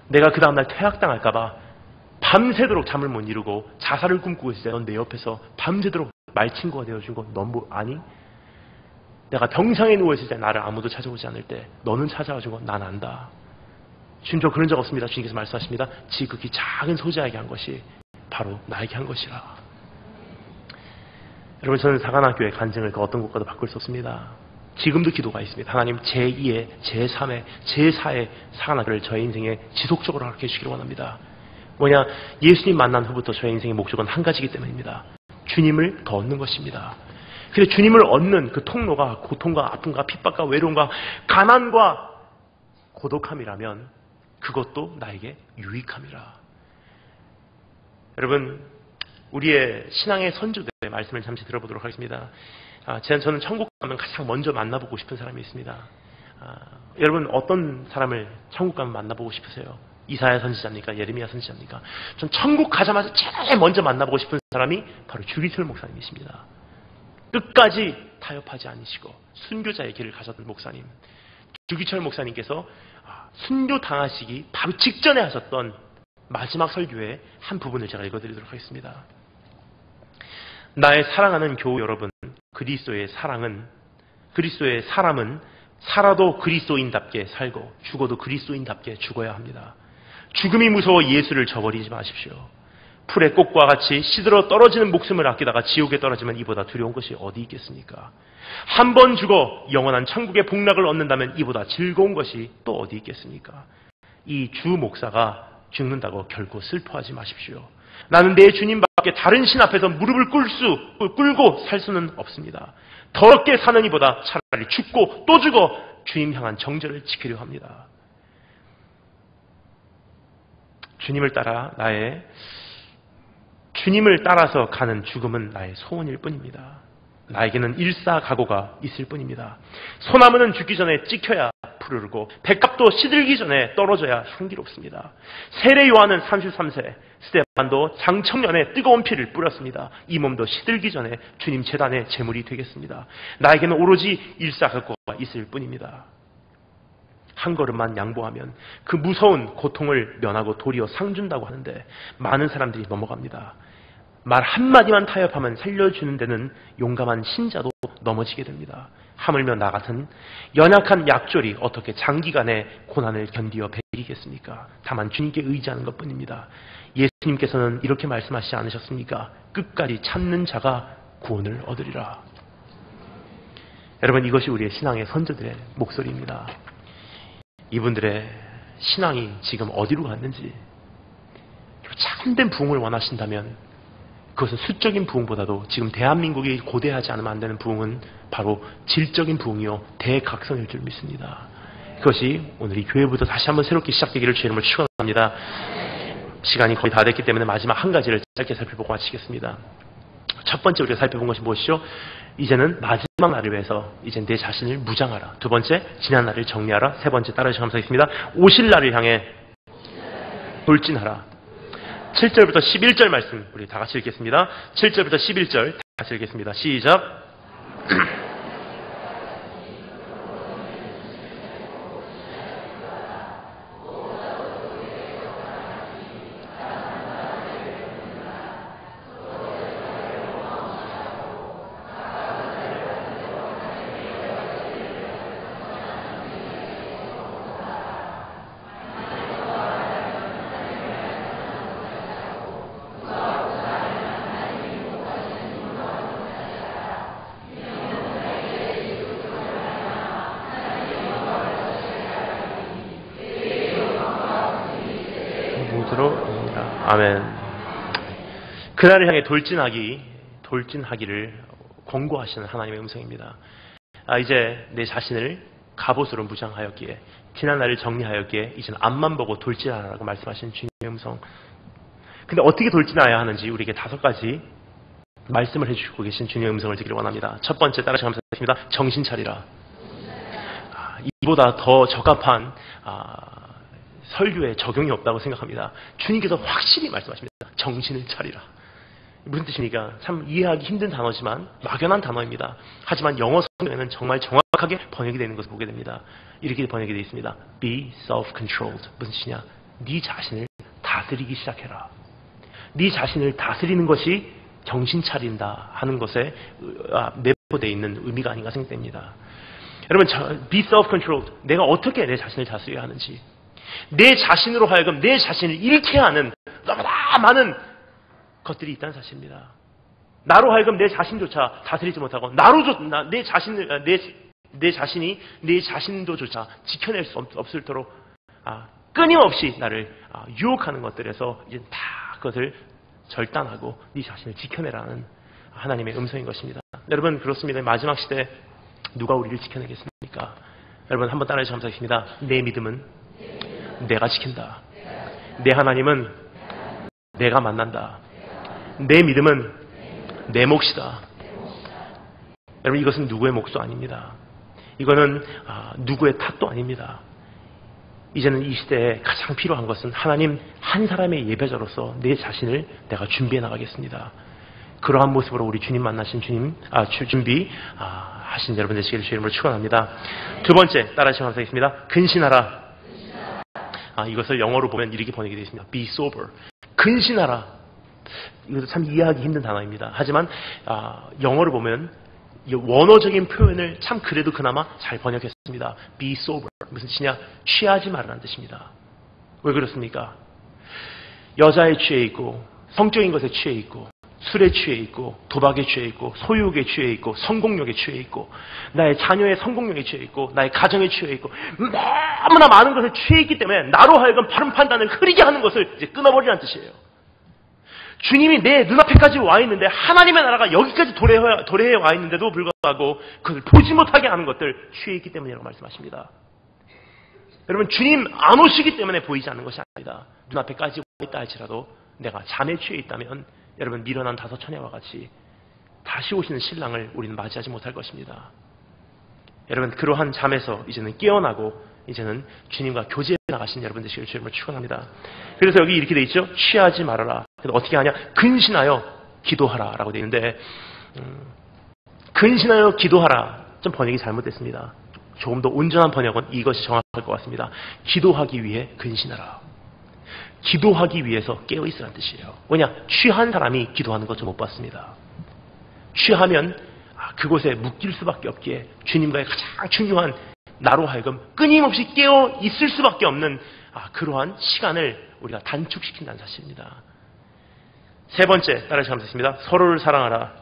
내가 그 다음날 퇴학당할까 봐 밤새도록 잠을 못 이루고 자살을 꿈꾸고 있을 때 넌 내 옆에서 밤새도록 말친구가 되어준 거 넌 뭐 아니? 내가 병상에 누워있을 때 나를 아무도 찾아오지 않을 때 너는 찾아와준 건 난 안다. 주님, 저 그런 적 없습니다. 주님께서 말씀하십니다. 지극히 작은 소자에게 한 것이 바로 나에게 한 것이라. 여러분, 저는 사관학교의 간증을 그 어떤 것과도 바꿀 수 없습니다. 지금도 기도가 있습니다. 하나님, 제2의, 제3의, 제4의 사관학교를 저의 인생에 지속적으로 가르쳐 주시기를 원합니다. 뭐냐, 예수님 만난 후부터 저의 인생의 목적은 한 가지이기 때문입니다. 주님을 더 얻는 것입니다. 근데 주님을 얻는 그 통로가 고통과 아픔과 핍박과 외로움과 가난과 고독함이라면 그것도 나에게 유익함이라. 여러분, 우리의 신앙의 선조들의 말씀을 잠시 들어보도록 하겠습니다. 저는 천국 가면 가장 먼저 만나보고 싶은 사람이 있습니다. 여러분, 어떤 사람을 천국 가면 만나보고 싶으세요? 이사야 선지자입니까? 예레미야 선지자입니까? 전 천국 가자마자 제일 먼저 만나보고 싶은 사람이 바로 주기철 목사님이십니다. 끝까지 타협하지 않으시고 순교자의 길을 가셨던 목사님. 주기철 목사님께서 순교 당하시기 바로 직전에 하셨던 마지막 설교의 한 부분을 제가 읽어드리도록 하겠습니다. 나의 사랑하는 교우 여러분, 그리스도의 사람은 살아도 그리스도인답게 살고 죽어도 그리스도인답게 죽어야 합니다. 죽음이 무서워 예수를 저버리지 마십시오. 풀의 꽃과 같이 시들어 떨어지는 목숨을 아끼다가 지옥에 떨어지면 이보다 두려운 것이 어디 있겠습니까? 한 번 죽어 영원한 천국의 복락을 얻는다면 이보다 즐거운 것이 또 어디 있겠습니까? 이 주 목사가 죽는다고 결코 슬퍼하지 마십시오. 나는 내 주님밖에 다른 신 앞에서 무릎을 꿇고 살 수는 없습니다. 더럽게 사는 이보다 차라리 죽고 또 죽어 주님 향한 정절을 지키려 합니다. 주님을 따라서 가는 죽음은 나의 소원일 뿐입니다. 나에게는 일사각오가 있을 뿐입니다. 소나무는 죽기 전에 찍혀야 푸르르고 백합도 시들기 전에 떨어져야 향기롭습니다. 세례 요한은 33세, 스데반도 장청년에 뜨거운 피를 뿌렸습니다. 이 몸도 시들기 전에 주님 제단의 제물이 되겠습니다. 나에게는 오로지 일사각오가 있을 뿐입니다. 한 걸음만 양보하면 그 무서운 고통을 면하고 도리어 상 준다고 하는데 많은 사람들이 넘어갑니다. 말 한마디만 타협하면 살려주는 데는 용감한 신자도 넘어지게 됩니다. 하물며 나 같은 연약한 약졸이 어떻게 장기간의 고난을 견디어 베리겠습니까? 다만 주님께 의지하는 것뿐입니다. 예수님께서는 이렇게 말씀하시지 않으셨습니까? 끝까지 참는 자가 구원을 얻으리라. 여러분, 이것이 우리의 신앙의 선조들의 목소리입니다. 이분들의 신앙이 지금 어디로 갔는지, 참된 부흥을 원하신다면 그것은 수적인 부흥보다도 지금 대한민국이 고대하지 않으면 안 되는 부흥은 바로 질적인 부흥이요 대각성일 줄 믿습니다. 그것이 오늘 이 교회부터 다시 한번 새롭게 시작되기를 주의 이름으로 축원합니다. 시간이 거의 다 됐기 때문에 마지막 한 가지를 짧게 살펴보고 마치겠습니다. 첫 번째 우리가 살펴본 것이 무엇이죠? 이제는 마지막 날을 위해서 이제 내 자신을 무장하라. 두 번째, 지난 날을 정리하라. 세 번째, 따라서 감사하겠습니다. 오실 날을 향해 돌진하라. 7절부터 11절 말씀 우리 다 같이 읽겠습니다. 7절부터 11절 다 같이 읽겠습니다. 시작. 아멘. 그날을 향해 돌진하기를 권고하시는 하나님의 음성입니다. 이제 내 자신을 갑옷으로 무장하였기에, 지난 날을 정리하였기에 이제는 앞만 보고 돌진하라고 말씀하시는 주님의 음성. 근데 어떻게 돌진해야 하는지 우리에게 5가지 말씀을 해주시고 계신 주님의 음성을 듣기를 원합니다. 첫 번째, 따라서 감사드립니다. 정신 차리라. 이보다 더 적합한 설교에 적용이 없다고 생각합니다. 주님께서 확실히 말씀하십니다. 정신을 차리라. 무슨 뜻입니까? 참 이해하기 힘든 단어지만 막연한 단어입니다. 하지만 영어 성경에는 정말 정확하게 번역이 되는 것을 보게 됩니다. 이렇게 번역이 되어 있습니다. Be self-controlled. 무슨 뜻이냐? 네 자신을 다스리기 시작해라. 네 자신을 다스리는 것이 정신 차린다 하는 것에 내포되어 있는 의미가 아닌가 생각됩니다. 여러분, be self-controlled. 내가 어떻게 내 자신을 다스려야 하는지, 내 자신으로 하여금 내 자신을 잃게 하는 너무나 많은 것들이 있다는 사실입니다. 나로 하여금 내 자신조차 다스리지 못하고 내 자신이 내 자신도조차 지켜낼 수 없을도록 끊임없이 나를 유혹하는 것들에서 이제 다 그것을 절단하고 네 자신을 지켜내라는 하나님의 음성인 것입니다. 여러분, 그렇습니다. 마지막 시대 누가 우리를 지켜내겠습니까? 여러분, 한번 따라해 주시면 감사하겠습니다. 내 믿음은 내가 지킨다. 내 하나님은 내가 만난다. 내 믿음은 내 몫이다. 여러분, 이것은 누구의 몫도 아닙니다. 이거는 누구의 탓도 아닙니다. 이제는 이 시대에 가장 필요한 것은 하나님 한 사람의 예배자로서 내 자신을 내가 준비해 나가겠습니다. 그러한 모습으로 우리 주님 만나신 준비하신 여러분 되시기를 주의 이름으로 축원합니다. 두 번째, 따라하시면 감사하겠습니다. 근신하라. 이것을 영어로 보면 이렇게 번역이 되어 있습니다. Be sober. 근신하라. 이것도 참 이해하기 힘든 단어입니다. 하지만 영어로 보면 이 원어적인 표현을 참 그래도 그나마 잘 번역했습니다. Be sober. 무슨 뜻이냐? 취하지 말라는 뜻입니다. 왜 그렇습니까? 여자에 취해 있고, 성적인 것에 취해 있고, 술에 취해 있고, 도박에 취해 있고, 소유욕에 취해 있고, 성공욕에 취해 있고, 나의 자녀의 성공욕에 취해 있고, 나의 가정에 취해 있고, 너무나 많은 것에 취해 있기 때문에 나로 하여금 바른 판단을 흐리게 하는 것을 이제 끊어버리라는 뜻이에요. 주님이 내 눈앞에까지 와 있는데, 하나님의 나라가 여기까지 도래해 와 있는데도 불구하고 그것을 보지 못하게 하는 것들 취해 있기 때문이라고 말씀하십니다. 여러분, 주님 안 오시기 때문에 보이지 않는 것이 아니다. 눈앞에까지 와 있다 할지라도 내가 잠에 취해 있다면 여러분, 미련한 5 처녀와 같이 다시 오시는 신랑을 우리는 맞이하지 못할 것입니다. 여러분, 그러한 잠에서 이제는 깨어나고 이제는 주님과 교제해 나가신 여러분 되시기를 주님을 축원합니다. 그래서 여기 이렇게 돼 있죠. 취하지 말아라. 그래서 어떻게 하냐? 근신하여 기도하라 라고 되어 있는데, 근신하여 기도하라 좀 번역이 잘못됐습니다. 조금 더 온전한 번역은 이것이 정확할 것 같습니다. 기도하기 위해 근신하라. 기도하기 위해서 깨어있으라는 뜻이에요. 왜냐? 취한 사람이 기도하는 것 좀 못 봤습니다. 취하면 그곳에 묶일 수밖에 없기에 주님과의 가장 중요한 나로 하여금 끊임없이 깨어 있을 수밖에 없는 그러한 시간을 우리가 단축시킨다는 사실입니다. 세 번째, 따라서 감사했습니다. 서로를 사랑하라.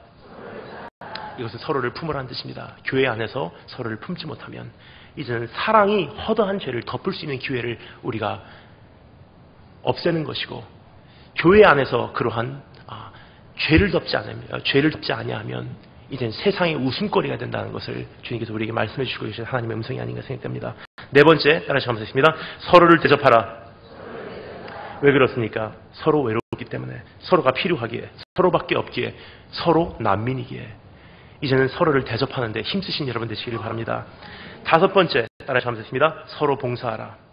이것은 서로를 품으라는 뜻입니다. 교회 안에서 서로를 품지 못하면 이제는 사랑이 허다한 죄를 덮을 수 있는 기회를 우리가 없애는 것이고, 교회 안에서 그러한 죄를 덮지 아니하면 이제는 세상의 웃음거리가 된다는 것을 주님께서 우리에게 말씀해 주시고 계신 하나님의 음성이 아닌가 생각됩니다. 네 번째, 따라서 감사했습니다. 서로를 대접하라. 왜 그렇습니까? 서로 외롭기 때문에, 서로가 필요하기에, 서로밖에 없기에, 서로 난민이기에 이제는 서로를 대접하는데 힘쓰신 여러분 되시기를 바랍니다. 다섯 번째, 따라서 감사했습니다. 서로 봉사하라.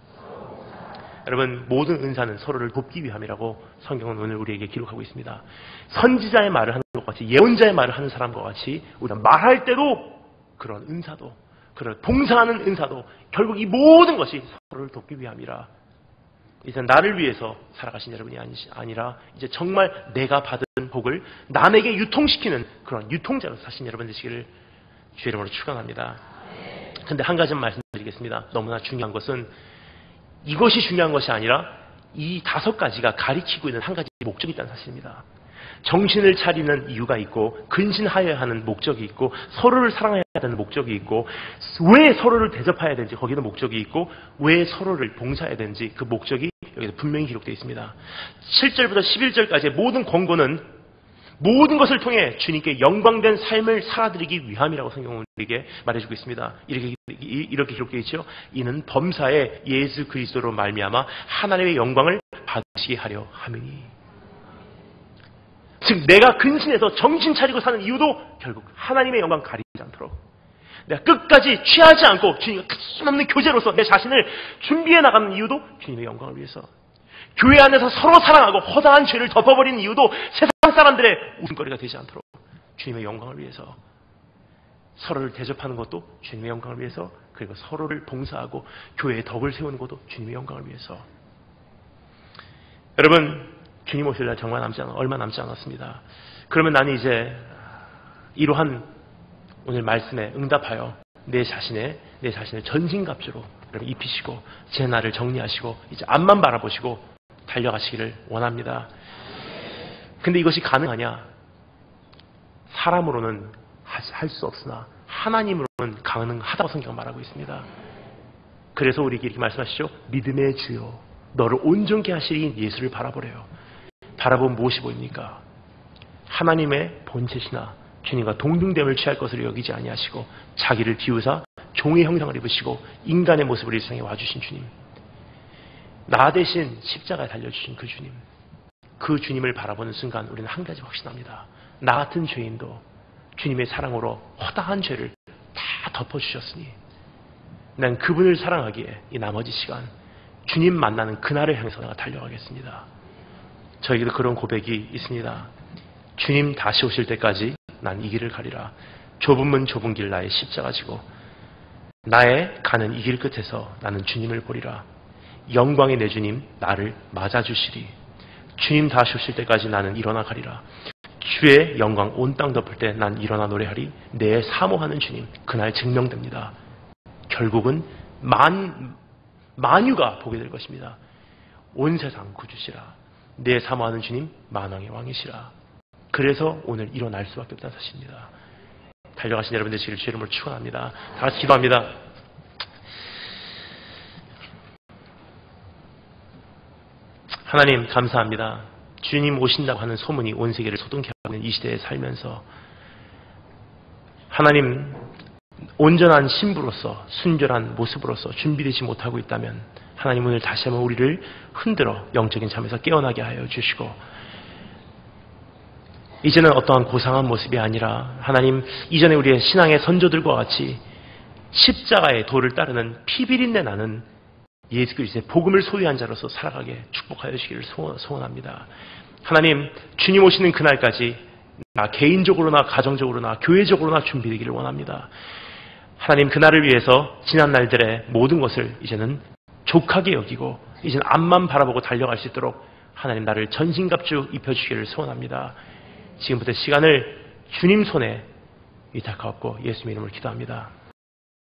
여러분, 모든 은사는 서로를 돕기 위함이라고 성경은 오늘 우리에게 기록하고 있습니다. 선지자의 말을 하는 것 같이, 예언자의 말을 하는 사람과 같이 우리가 말할 때도 그런 은사도, 그런 봉사하는 은사도 결국 이 모든 것이 서로를 돕기 위함이라. 이제 나를 위해서 살아가신 여러분이 아니라 이제 정말 내가 받은 복을 남에게 유통시키는 그런 유통자로 사신 여러분 되시기를 주의 이름으로 축원합니다. 근데 한 가지 말씀드리겠습니다. 너무나 중요한 것은 이것이 중요한 것이 아니라 이 5가지가 가리키고 있는 한 가지 목적이 있다는 사실입니다. 정신을 차리는 이유가 있고, 근신하여야 하는 목적이 있고, 서로를 사랑해야 되는 목적이 있고, 왜 서로를 대접해야 되는지 거기는 목적이 있고, 왜 서로를 봉사해야 되는지 그 목적이 여기서 분명히 기록되어 있습니다. 7절부터 11절까지의 모든 권고는 모든 것을 통해 주님께 영광된 삶을 살아드리기 위함이라고 성경은 우리에게 말해주고 있습니다. 이렇게 기록되어 있죠. 이는 범사에 예수 그리스도로 말미암아 하나님의 영광을 받으시게 하려 함이니. 즉 내가 근신해서 정신 차리고 사는 이유도 결국 하나님의 영광 가리지 않도록, 내가 끝까지 취하지 않고 주님과 끝없는 교제로서 내 자신을 준비해 나가는 이유도 주님의 영광을 위해서. 교회 안에서 서로 사랑하고 허다한 죄를 덮어버리는 이유도 세상 사람들의 웃음거리가 되지 않도록 주님의 영광을 위해서, 서로를 대접하는 것도 주님의 영광을 위해서, 그리고 서로를 봉사하고 교회에 덕을 세우는 것도 주님의 영광을 위해서. 여러분, 주님 오실 날 정말 얼마 남지 않았습니다. 그러면 나는 이제 이러한 오늘 말씀에 응답하여 내 자신을 전신갑주로 여러분 입히시고 제 날을 정리하시고 이제 앞만 바라보시고 달려가시기를 원합니다. 근데 이것이 가능하냐? 사람으로는 할 수 없으나 하나님으로는 가능하다고 성경은 말하고 있습니다. 그래서 우리에게 이렇게 말씀하시죠. 믿음의 주요 너를 온전케 하시리 예수를 바라보래요. 바라보면 무엇이 보입니까? 하나님의 본체시나 주님과 동등됨을 취할 것으로 여기지 아니하시고 자기를 비우사 종의 형상을 입으시고 인간의 모습을 이 세상에 와주신 주님, 나 대신 십자가에 달려주신 그 주님, 그 주님을 바라보는 순간 우리는 한 가지 확신합니다. 나 같은 죄인도 주님의 사랑으로 허다한 죄를 다 덮어주셨으니 난 그분을 사랑하기에 이 나머지 시간 주님 만나는 그날을 향해서 내가 달려가겠습니다. 저에게도 그런 고백이 있습니다. 주님 다시 오실 때까지 난 이 길을 가리라. 좁은 문 좁은 길 나의 십자가 지고 나의 가는 이 길 끝에서 나는 주님을 보리라. 영광의 내 주님 나를 맞아주시리. 주님 다시 오실 때까지 나는 일어나 가리라. 주의 영광 온 땅 덮을 때 난 일어나 노래하리. 내 사모하는 주님 그날 증명됩니다. 결국은 만유가 보게 될 것입니다. 온 세상 구주시라. 내 사모하는 주님 만왕의 왕이시라. 그래서 오늘 일어날 수밖에 없다는 사실입니다. 달려가신 여러분들 주의 이름으로 축원합니다. 다 같이 기도합니다. 하나님 감사합니다. 주님 오신다고 하는 소문이 온 세계를 소동케 하고 있는 이 시대에 살면서 하나님 온전한 신부로서 순결한 모습으로서 준비되지 못하고 있다면 하나님 오늘 다시 한번 우리를 흔들어 영적인 잠에서 깨어나게 하여 주시고 이제는 어떠한 고상한 모습이 아니라 하나님 이전에 우리의 신앙의 선조들과 같이 십자가의 도를 따르는 피비린내 나는 예수 그리스도의 복음을 소유한 자로서 살아가게 축복하여 주시기를 소원합니다. 하나님 주님 오시는 그날까지 나 개인적으로나 가정적으로나 교회적으로나 준비되기를 원합니다. 하나님 그날을 위해서 지난 날들의 모든 것을 이제는 족하게 여기고 이제는 앞만 바라보고 달려갈 수 있도록 하나님 나를 전신갑주 입혀주시기를 소원합니다. 지금부터 시간을 주님 손에 위탁하옵고 예수님 이름으로 기도합니다.